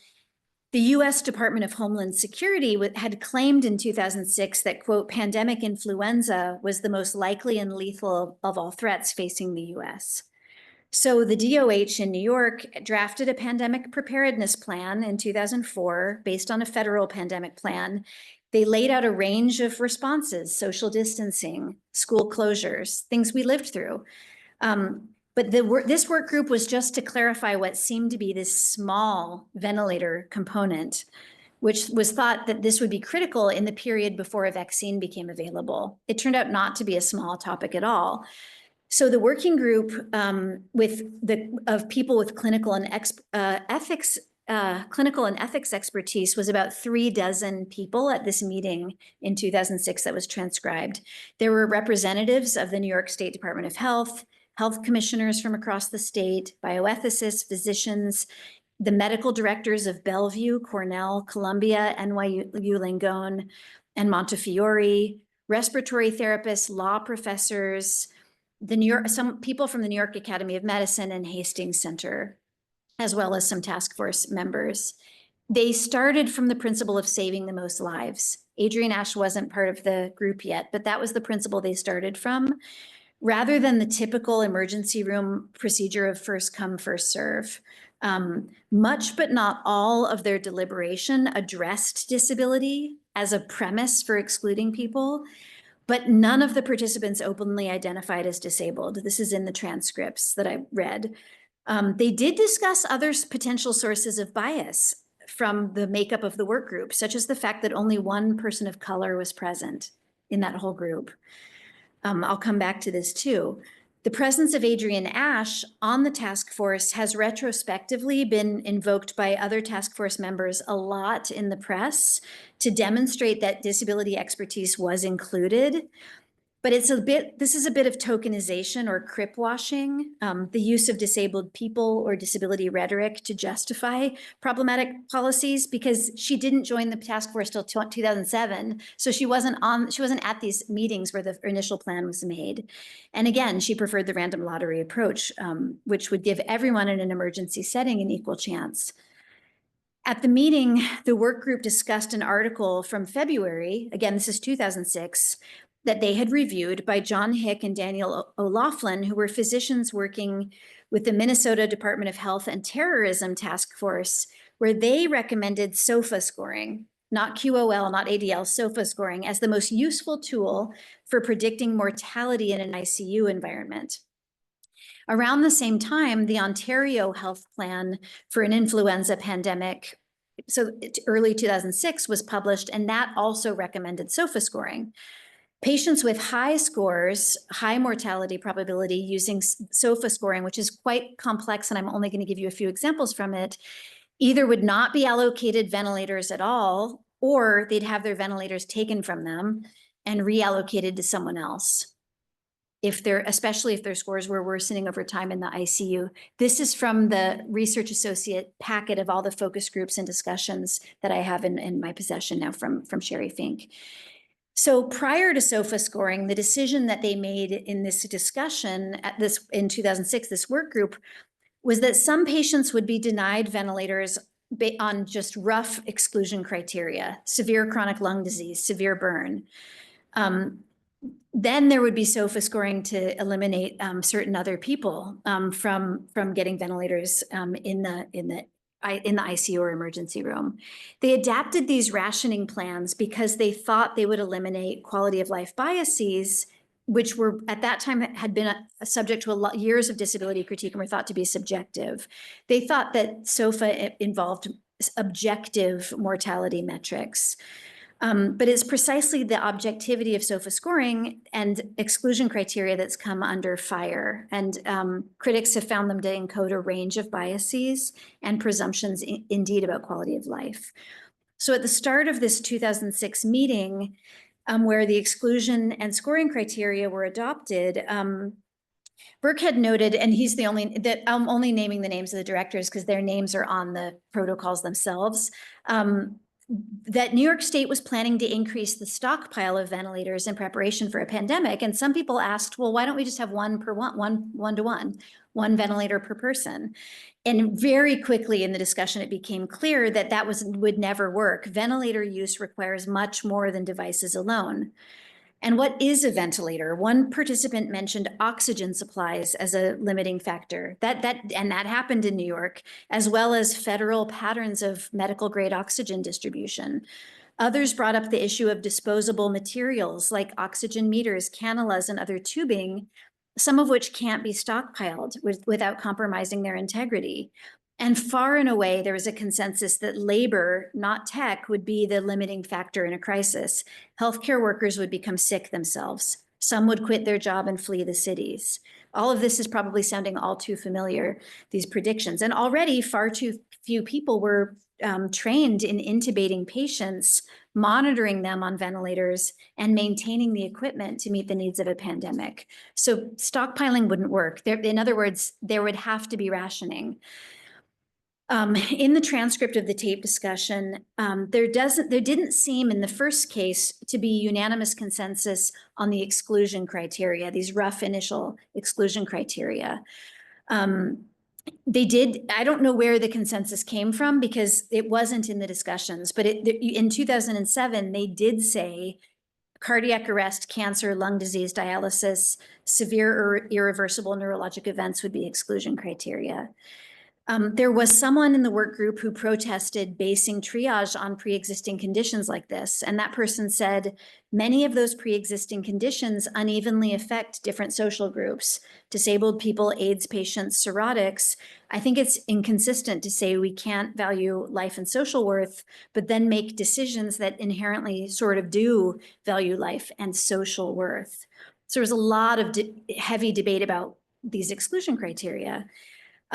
the US Department of Homeland Security had claimed in 2006 that, quote, pandemic influenza was the most likely and lethal of all threats facing the US. So the DOH in New York drafted a pandemic preparedness plan in 2004 based on a federal pandemic plan. They laid out a range of responses: social distancing, school closures, things we lived through. But this work group was just to clarify what seemed to be this small ventilator component, which was thought that this would be critical in the period before a vaccine became available. It turned out not to be a small topic at all. So the working group of people with clinical and ethics expertise was about 36 people at this meeting in 2006 that was transcribed. There were representatives of the New York State Department of Health, health commissioners from across the state, bioethicists, physicians, the medical directors of Bellevue, Cornell, Columbia, NYU Langone, and Montefiore, respiratory therapists, law professors, some people from the New York Academy of Medicine and Hastings Center, as well as some task force members. They started from the principle of saving the most lives. Adrienne Ash wasn't part of the group yet, but that was the principle they started from, rather than the typical emergency room procedure of first come, first serve. Much, but not all of their deliberation addressed disability as a premise for excluding people, but none of the participants openly identified as disabled. This is in the transcripts that I read. They did discuss other potential sources of bias from the makeup of the work group, such as the fact that only one person of color was present in that whole group. I'll come back to this too. The presence of Adrienne Ash on the task force has retrospectively been invoked by other task force members a lot in the press to demonstrate that disability expertise was included. But this is a bit of tokenization or crip washing, the use of disabled people or disability rhetoric to justify problematic policies, because she didn't join the task force till 2007. So she wasn't at these meetings where the initial plan was made. And again, she preferred the random lottery approach, which would give everyone in an emergency setting an equal chance. At the meeting, the work group discussed an article from February, again, this is 2006, that they had reviewed by John Hick and Daniel O'Laughlin, who were physicians working with the Minnesota Department of Health and Terrorism Task Force, where they recommended SOFA scoring, not QOL, not ADL, SOFA scoring, as the most useful tool for predicting mortality in an ICU environment. Around the same time, the Ontario Health Plan for an Influenza Pandemic, so early 2006, was published, and that also recommended SOFA scoring. Patients with high scores, high mortality probability using SOFA scoring, which is quite complex, and I'm only going to give you a few examples from it, either would not be allocated ventilators at all, or they'd have their ventilators taken from them and reallocated to someone else, especially if their scores were worsening over time in the ICU. This is from the research associate packet of all the focus groups and discussions that I have in my possession now from Sherry Fink. So prior to SOFA scoring, the decision that they made in this discussion in 2006, this work group, was that some patients would be denied ventilators on just rough exclusion criteria, severe chronic lung disease, severe burn. Then there would be SOFA scoring to eliminate certain other people from getting ventilators in the ICU or emergency room. They adapted these rationing plans because they thought they would eliminate quality of life biases, which were at that time had been subject to years of disability critique and were thought to be subjective. They thought that SOFA involved objective mortality metrics. But it's precisely the objectivity of SOFA scoring and exclusion criteria that's come under fire. And critics have found them to encode a range of biases and presumptions indeed about quality of life. So at the start of this 2006 meeting, where the exclusion and scoring criteria were adopted, Burke had noted, and he's the only, that I'm only naming the names of the directors because their names are on the protocols themselves, that New York State was planning to increase the stockpile of ventilators in preparation for a pandemic. And some people asked, well, why don't we just have one ventilator per person? And very quickly in the discussion, it became clear that that would never work. Ventilator use requires much more than devices alone. And what is a ventilator? One participant mentioned oxygen supplies as a limiting factor. That happened in New York, as well as federal patterns of medical grade oxygen distribution. Others brought up the issue of disposable materials like oxygen meters, cannulas, and other tubing, some of which can't be stockpiled without compromising their integrity. And far and away, there was a consensus that labor, not tech, would be the limiting factor in a crisis. Healthcare workers would become sick themselves. Some would quit their job and flee the cities. All of this is probably sounding all too familiar, these predictions. And already far too few people were trained in intubating patients, monitoring them on ventilators, and maintaining the equipment to meet the needs of a pandemic. So stockpiling wouldn't work. In other words, there would have to be rationing. In the transcript of the tape discussion, there didn't seem in the first case to be unanimous consensus on the exclusion criteria, these rough initial exclusion criteria. I don't know where the consensus came from because it wasn't in the discussions, but in 2007, they did say cardiac arrest, cancer, lung disease, dialysis, severe or irreversible neurologic events would be exclusion criteria. There was someone in the work group who protested basing triage on pre-existing conditions like this. And that person said, many of those pre-existing conditions unevenly affect different social groups, disabled people, AIDS patients, cirrhotics. I think it's inconsistent to say we can't value life and social worth, but then make decisions that inherently sort of do value life and social worth. So there was a lot of heavy debate about these exclusion criteria.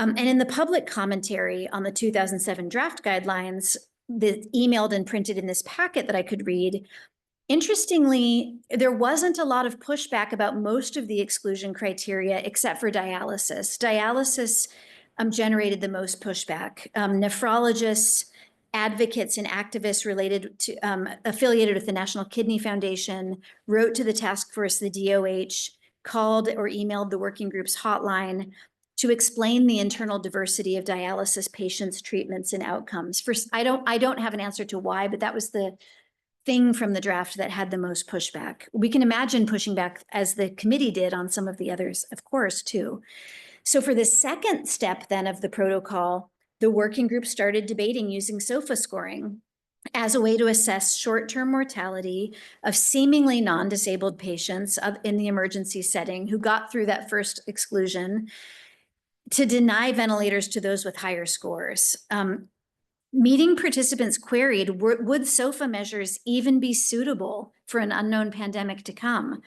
And in the public commentary on the 2007 draft guidelines, emailed and printed in this packet that I could read, interestingly, there wasn't a lot of pushback about most of the exclusion criteria except for dialysis. Dialysis generated the most pushback. Nephrologists, advocates, and activists affiliated with the National Kidney Foundation wrote to the task force, the DOH, called or emailed the working group's hotline to explain the internal diversity of dialysis patients' treatments and outcomes. First, I don't have an answer to why, but that was the thing from the draft that had the most pushback. We can imagine pushing back as the committee did on some of the others, of course, too. So for the second step then of the protocol, the working group started debating using SOFA scoring as a way to assess short-term mortality of seemingly non-disabled patients in the emergency setting who got through that first exclusion, to deny ventilators to those with higher scores. Meeting participants queried, would SOFA measures even be suitable for an unknown pandemic to come?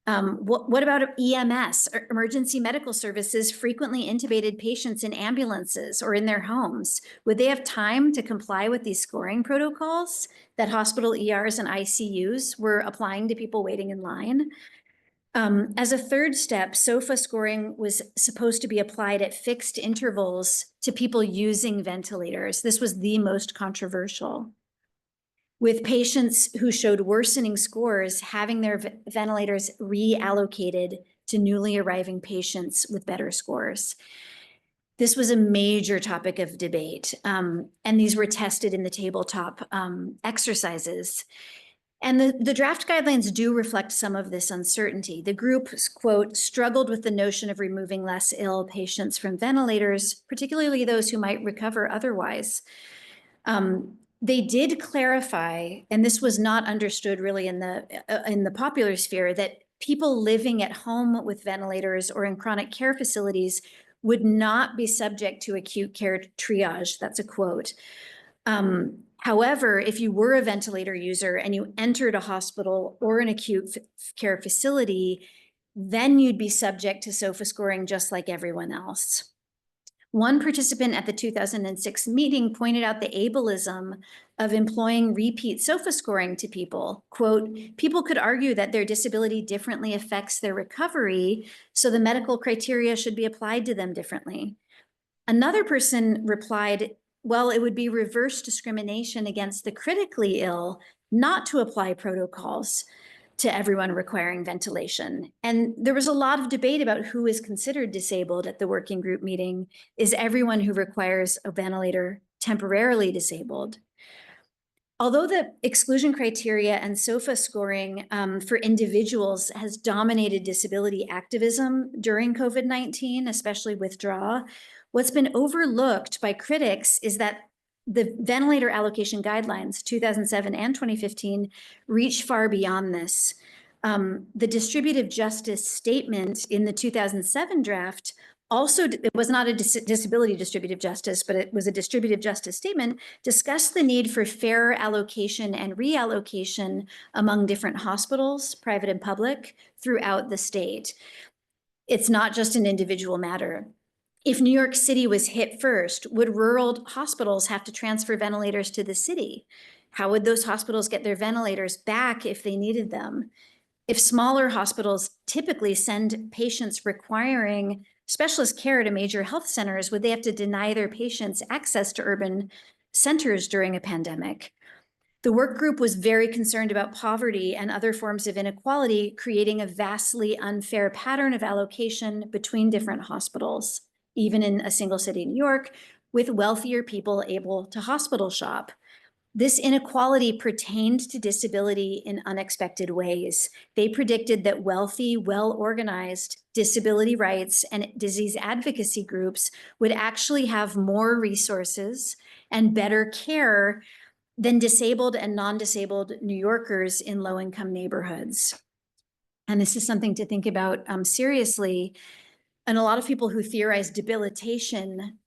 What about EMS, emergency medical services, frequently intubated patients in ambulances or in their homes? Would they have time to comply with these scoring protocols that hospital ERs and ICUs were applying to people waiting in line? As a third step, SOFA scoring was supposed to be applied at fixed intervals to people using ventilators. This was the most controversial, with patients who showed worsening scores having their ventilators reallocated to newly arriving patients with better scores. This was a major topic of debate, and these were tested in the tabletop exercises. And the draft guidelines do reflect some of this uncertainty. The group, quote, struggled with the notion of removing less ill patients from ventilators, particularly those who might recover otherwise. They did clarify, and this was not understood really in the popular sphere, that people living at home with ventilators or in chronic care facilities would not be subject to acute care triage. That's a quote. However, if you were a ventilator user and you entered a hospital or an acute care facility, then you'd be subject to SOFA scoring just like everyone else. One participant at the 2006 meeting pointed out the ableism of employing repeat SOFA scoring to people. Quote, people could argue that their disability differently affects their recovery, so the medical criteria should be applied to them differently. Another person replied, well, it would be reverse discrimination against the critically ill not to apply protocols to everyone requiring ventilation. And there was a lot of debate about who is considered disabled at the working group meeting. Is everyone who requires a ventilator temporarily disabled? Although the exclusion criteria and SOFA scoring for individuals has dominated disability activism during COVID-19, especially withdrawal, what's been overlooked by critics is that the ventilator allocation guidelines, 2007 and 2015, reach far beyond this. The distributive justice statement in the 2007 draft also, it was not a disability distributive justice, but it was a distributive justice statement, discussed the need for fair allocation and reallocation among different hospitals, private and public, throughout the state. It's not just an individual matter. If New York City was hit first, would rural hospitals have to transfer ventilators to the city? How would those hospitals get their ventilators back if they needed them? If smaller hospitals typically send patients requiring specialist care to major health centers, would they have to deny their patients access to urban centers during a pandemic? The work group was very concerned about poverty and other forms of inequality, creating a vastly unfair pattern of allocation between different hospitals, even in a single city, New York, with wealthier people able to hospital shop. This inequality pertained to disability in unexpected ways. They predicted that wealthy, well-organized disability rights and disease advocacy groups would actually have more resources and better care than disabled and non-disabled New Yorkers in low-income neighborhoods. And this is something to think about seriously. And a lot of people who theorize debilitation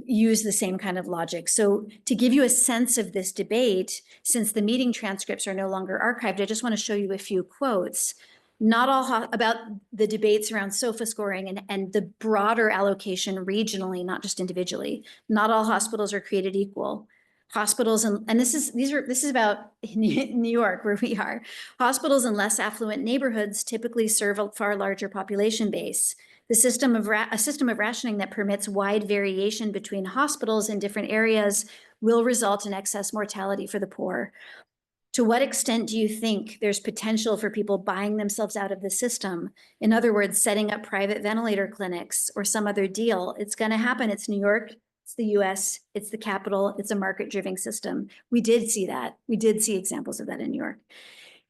use the same kind of logic. So to give you a sense of this debate, since the meeting transcripts are no longer archived, I just want to show you a few quotes. Not all about the debates around SOFA scoring and the broader allocation regionally, not just individually. Not all hospitals are created equal. Hospitals, and this is about New York, where we are. Hospitals in less affluent neighborhoods typically serve a far larger population base. The system of a system of rationing that permits wide variation between hospitals in different areas will result in excess mortality for the poor. To what extent do you think there's potential for people buying themselves out of the system? In other words, setting up private ventilator clinics or some other deal. It's going to happen. It's New York. It's the US. It's the capital. It's a market-driven system. We did see that. We did see examples of that in New York.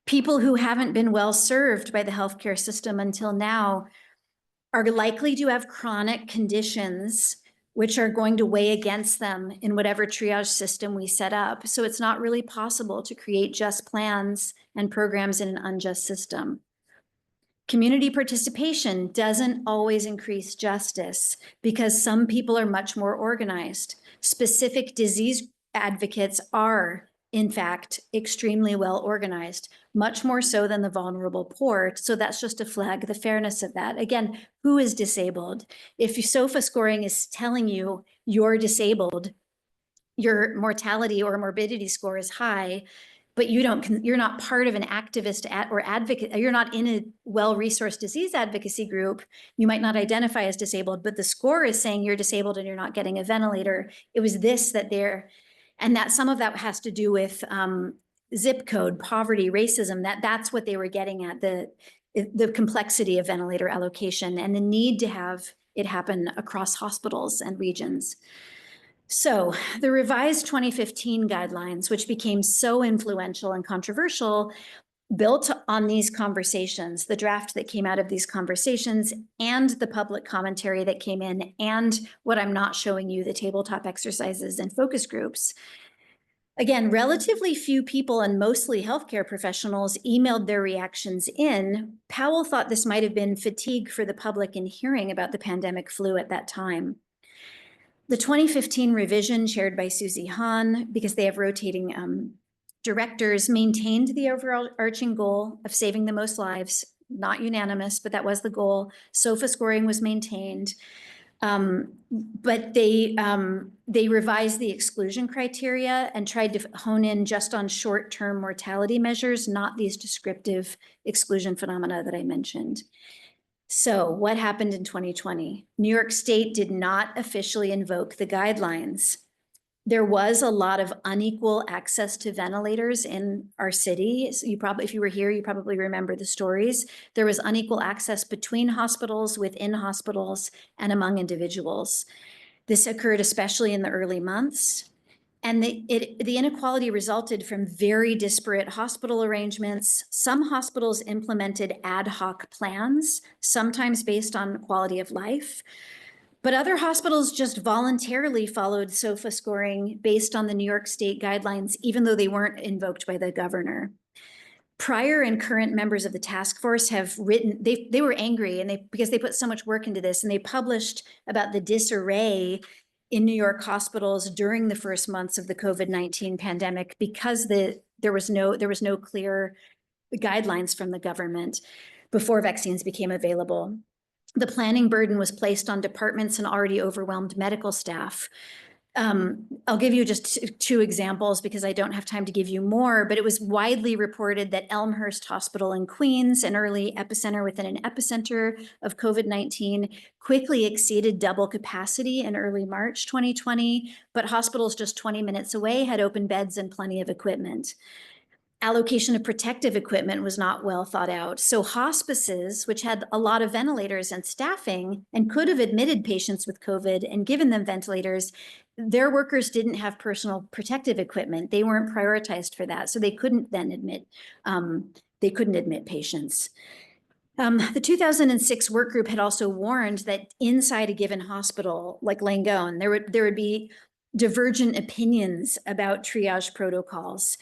People who haven't been well served by the healthcare system until now are likely to have chronic conditions which are going to weigh against them in whatever triage system we set up. So it's not really possible to create just plans and programs in an unjust system. Community participation doesn't always increase justice because some people are much more organized. Specific disease advocates are, in fact, extremely well organized, much more so than the vulnerable poor. So that's just to flag the fairness of that. Again, who is disabled? If SOFA scoring is telling you you're disabled, your mortality or morbidity score is high, but you're not part of an activist or advocate, you're not in a well-resourced disease advocacy group, you might not identify as disabled, but the score is saying you're disabled and you're not getting a ventilator. It was this that and that some of that has to do with zip code, poverty, racism, that's what they were getting at, the complexity of ventilator allocation and the need to have it happen across hospitals and regions. So the revised 2015 guidelines, which became so influential and controversial, built on these conversations, the draft that came out of these conversations and the public commentary that came in, and what I'm not showing you, the tabletop exercises and focus groups. Again, relatively few people and mostly healthcare professionals emailed their reactions in. Powell thought this might have been fatigue for the public in hearing about the pandemic flu at that time. The 2015 revision chaired by Susie Hahn, because they have rotating directors, maintained the overarching goal of saving the most lives, not unanimous, but that was the goal. SOFA scoring was maintained. But they revised the exclusion criteria and tried to hone in just on short-term mortality measures, not these descriptive exclusion phenomena that I mentioned. So what happened in 2020? New York State did not officially invoke the guidelines. There was a lot of unequal access to ventilators in our city. So if you were here, you probably remember the stories. There was unequal access between hospitals, within hospitals, and among individuals. This occurred especially in the early months. And the inequality resulted from very disparate hospital arrangements. Some hospitals implemented ad hoc plans, sometimes based on quality of life. But other hospitals just voluntarily followed SOFA scoring based on the New York State guidelines, even though they weren't invoked by the governor. Prior and current members of the task force have written, they were angry because they put so much work into this, and they published about the disarray in New York hospitals during the first months of the COVID-19 pandemic because there was no clear guidelines from the government before vaccines became available. The planning burden was placed on departments and already overwhelmed medical staff. I'll give you just two examples because I don't have time to give you more, but it was widely reported that Elmhurst Hospital in Queens, an early epicenter within an epicenter of COVID-19, quickly exceeded double capacity in early March 2020, but hospitals just 20 minutes away had open beds and plenty of equipment. Allocation of protective equipment was not well thought out. So hospices, which had a lot of ventilators and staffing and could have admitted patients with COVID and given them ventilators, their workers didn't have personal protective equipment. They weren't prioritized for that. So they couldn't then admit, patients. The 2006 work group had also warned that inside a given hospital, like Langone, there would be divergent opinions about triage protocols.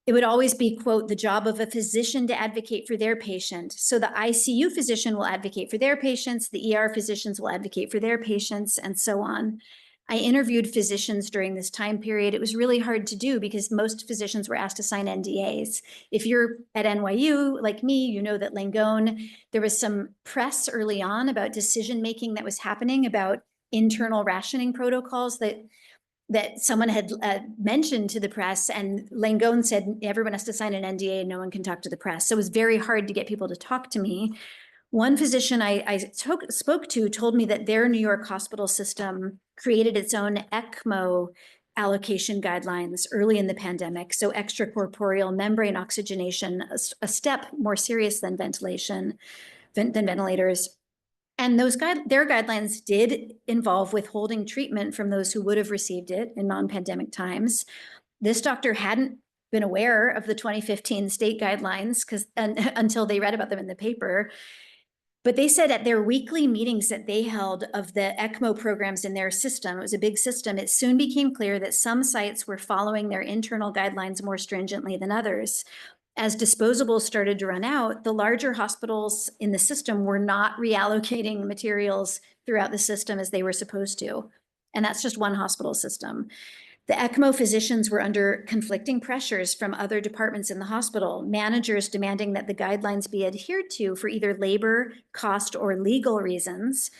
It would always be, quote, the job of a physician to advocate for their patient. So the ICU physician will advocate for their patients, the ER physicians will advocate for their patients, and so on. I interviewed physicians during this time period. It was really hard to do because most physicians were asked to sign NDAs. If you're at NYU, like me, you know that Langone, there was some press early on about decision-making that was happening about internal rationing protocols that someone had mentioned to the press, and Langone said, everyone has to sign an NDA and no one can talk to the press. So it was very hard to get people to talk to me. One physician I spoke to told me that their New York hospital system created its own ECMO allocation guidelines early in the pandemic. So extracorporeal membrane oxygenation, a step more serious than ventilation, than ventilators. And their guidelines did involve withholding treatment from those who would have received it in non-pandemic times. This doctor hadn't been aware of the 2015 state guidelines until they read about them in the paper. But they said at their weekly meetings that they held of the ECMO programs in their system, it was a big system, it soon became clear that some sites were following their internal guidelines more stringently than others. As disposables started to run out, the larger hospitals in the system were not reallocating materials throughout the system as they were supposed to. And that's just one hospital system. The ECMO physicians were under conflicting pressures from other departments in the hospital, managers demanding that the guidelines be adhered to for either labor, cost, or legal reasons,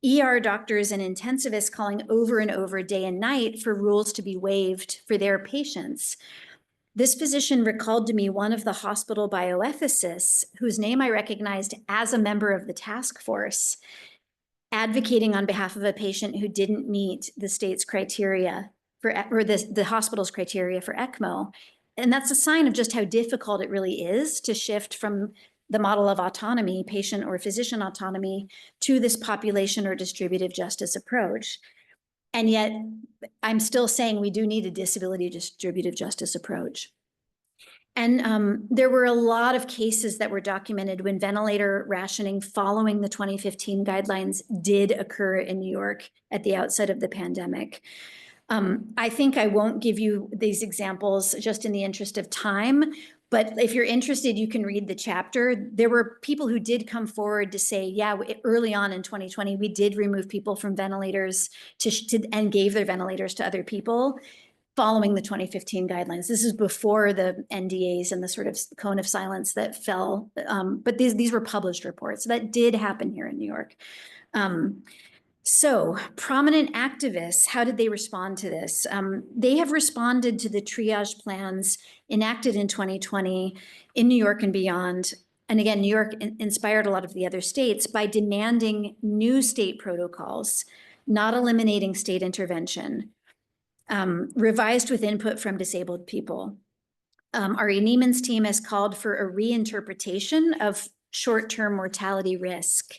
ER doctors and intensivists calling over and over day and night for rules to be waived for their patients. This physician recalled to me one of the hospital bioethicists, whose name I recognized as a member of the task force, advocating on behalf of a patient who didn't meet the state's criteria or the hospital's criteria for ECMO. And that's a sign of just how difficult it really is to shift from the model of autonomy, patient or physician autonomy, to this population or distributive justice approach. And yet I'm still saying we do need a disability distributive justice approach. And there were a lot of cases that were documented when ventilator rationing following the 2015 guidelines did occur in New York at the outset of the pandemic. I think I won't give you these examples just in the interest of time, but if you're interested, you can read the chapter. There were people who did come forward to say, yeah, early on in 2020, we did remove people from ventilators and gave their ventilators to other people following the 2015 guidelines. This is before the NDAs and the sort of cone of silence that fell, but these were published reports. So that did happen here in New York. So prominent activists, how did they respond to this? They have responded to the triage plans enacted in 2020 in New York and beyond. And again, New York inspired a lot of the other states by demanding new state protocols, not eliminating state intervention, revised with input from disabled people. Ari Neiman's team has called for a reinterpretation of short-term mortality risk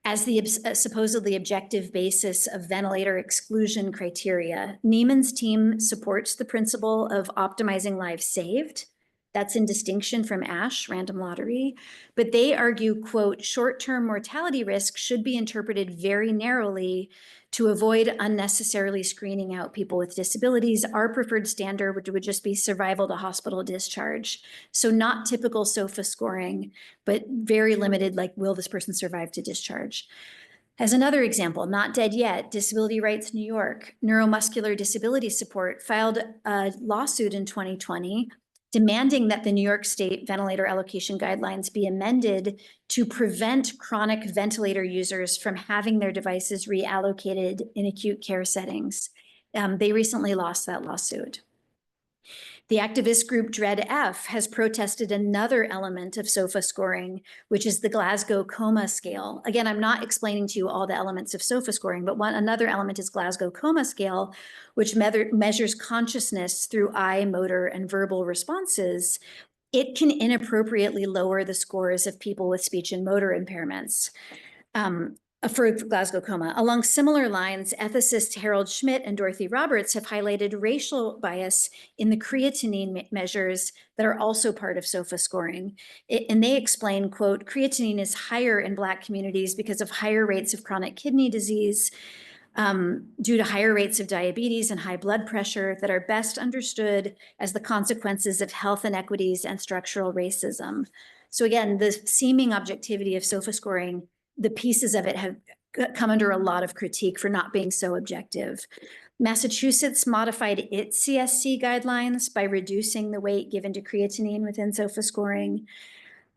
as the supposedly objective basis of ventilator exclusion criteria. Neiman's team supports the principle of optimizing lives saved. That's in distinction from ASH, random lottery, but they argue, quote, short-term mortality risk should be interpreted very narrowly to avoid unnecessarily screening out people with disabilities. Our preferred standard would just be survival to hospital discharge. So not typical SOFA scoring, but very limited, like, will this person survive to discharge? As another example, not dead yet, Disability Rights New York, Neuromuscular Disability Support filed a lawsuit in 2020 demanding that the New York State ventilator allocation guidelines be amended to prevent chronic ventilator users from having their devices reallocated in acute care settings. They recently lost that lawsuit. The activist group DREAD-F has protested another element of SOFA scoring, which is the Glasgow Coma Scale. Again, I'm not explaining to you all the elements of SOFA scoring, but another element is Glasgow Coma Scale, which measures consciousness through eye, motor, and verbal responses. It can inappropriately lower the scores of people with speech and motor impairments. For Glasgow Coma. Along similar lines, ethicists Harold Schmidt and Dorothy Roberts have highlighted racial bias in the creatinine measures that are also part of SOFA scoring. And they explain, quote, creatinine is higher in Black communities because of higher rates of chronic kidney disease, due to higher rates of diabetes and high blood pressure that are best understood as the consequences of health inequities and structural racism. So again, the seeming objectivity of SOFA scoring, the pieces of it have come under a lot of critique for not being so objective. Massachusetts modified its CSC guidelines by reducing the weight given to creatinine within SOFA scoring.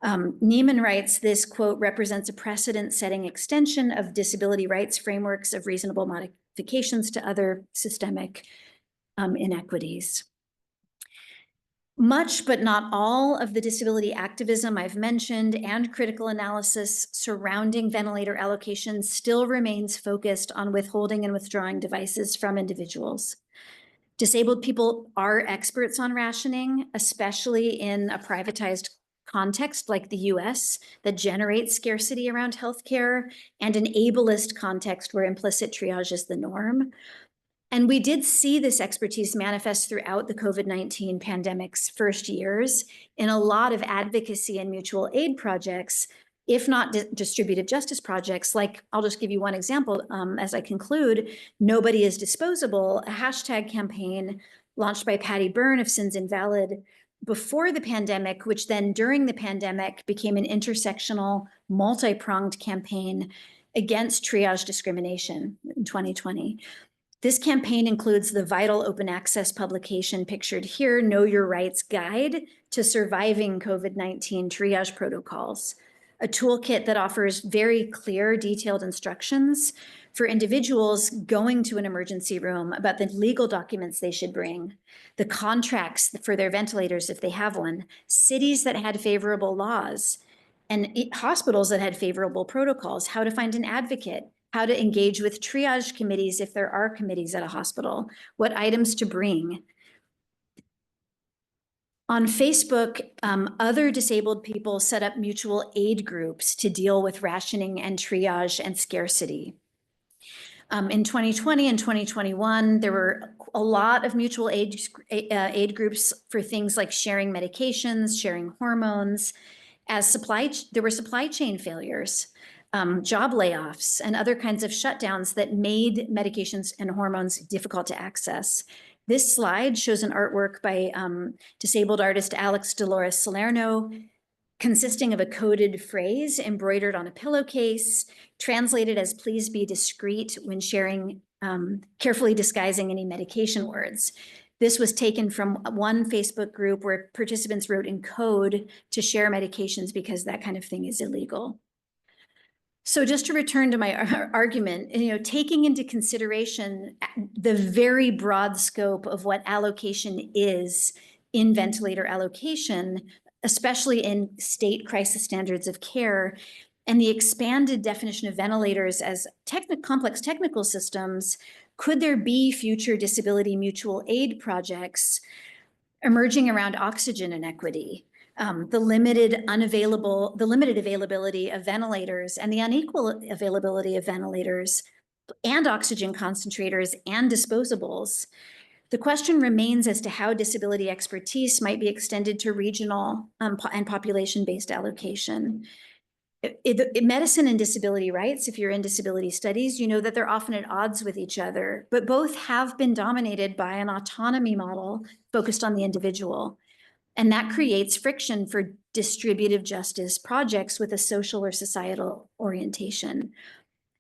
Neiman writes, this quote represents a precedent-setting extension of disability rights frameworks of reasonable modifications to other systemic inequities. Much, but not all, of the disability activism I've mentioned and critical analysis surrounding ventilator allocation still remains focused on withholding and withdrawing devices from individuals. Disabled people are experts on rationing, especially in a privatized context like the US that generates scarcity around healthcare, and an ableist context where implicit triage is the norm. And we did see this expertise manifest throughout the COVID-19 pandemic's first years in a lot of advocacy and mutual aid projects, if not distributive justice projects. Like, I'll just give you one example as I conclude. Nobody is Disposable, a hashtag campaign launched by Patty Byrne of Sins Invalid before the pandemic, which then during the pandemic became an intersectional, multi-pronged campaign against triage discrimination in 2020. This campaign includes the vital open access publication pictured here, Know Your Rights Guide to Surviving COVID-19 Triage Protocols, a toolkit that offers very clear, detailed instructions for individuals going to an emergency room about the legal documents they should bring, the contracts for their ventilators if they have one, cities that had favorable laws, and hospitals that had favorable protocols, how to find an advocate, how to engage with triage committees if there are committees at a hospital, what items to bring. On Facebook, other disabled people set up mutual aid groups to deal with rationing and triage and scarcity. In 2020 and 2021, there were a lot of mutual aid groups for things like sharing medications, sharing hormones, as there were supply chain failures, job layoffs, and other kinds of shutdowns that made medications and hormones difficult to access. This slide shows an artwork by disabled artist Alex Dolores Salerno, consisting of a coded phrase embroidered on a pillowcase, translated as "please be discreet when sharing, carefully disguising any medication words." This was taken from one Facebook group where participants wrote in code to share medications because that kind of thing is illegal. So just to return to my argument, taking into consideration the very broad scope of what allocation is in ventilator allocation, especially in state crisis standards of care, and the expanded definition of ventilators as complex technical systems, could there be future disability mutual aid projects emerging around oxygen inequity, the limited availability of ventilators and the unequal availability of ventilators and oxygen concentrators and disposables? The question remains as to how disability expertise might be extended to regional and population-based allocation. Medicine and disability rights, if you're in disability studies, you know that they're often at odds with each other, but both have been dominated by an autonomy model focused on the individual. And that creates friction for distributive justice projects with a social or societal orientation.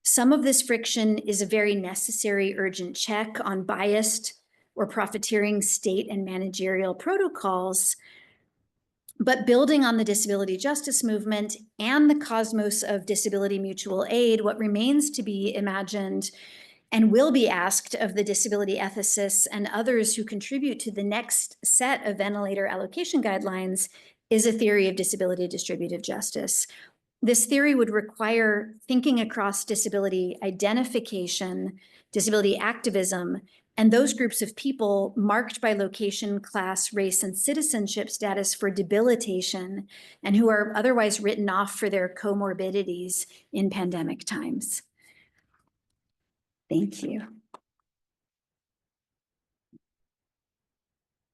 Some of this friction is a very necessary urgent check on biased or profiteering state and managerial protocols. But building on the disability justice movement and the cosmos of disability mutual aid, what remains to be imagined and will be asked of the disability ethicists and others who contribute to the next set of ventilator allocation guidelines is a theory of disability distributive justice. This theory would require thinking across disability identification, disability activism, and those groups of people marked by location, class, race, and citizenship status for debilitation, and who are otherwise written off for their comorbidities in pandemic times. Thank you.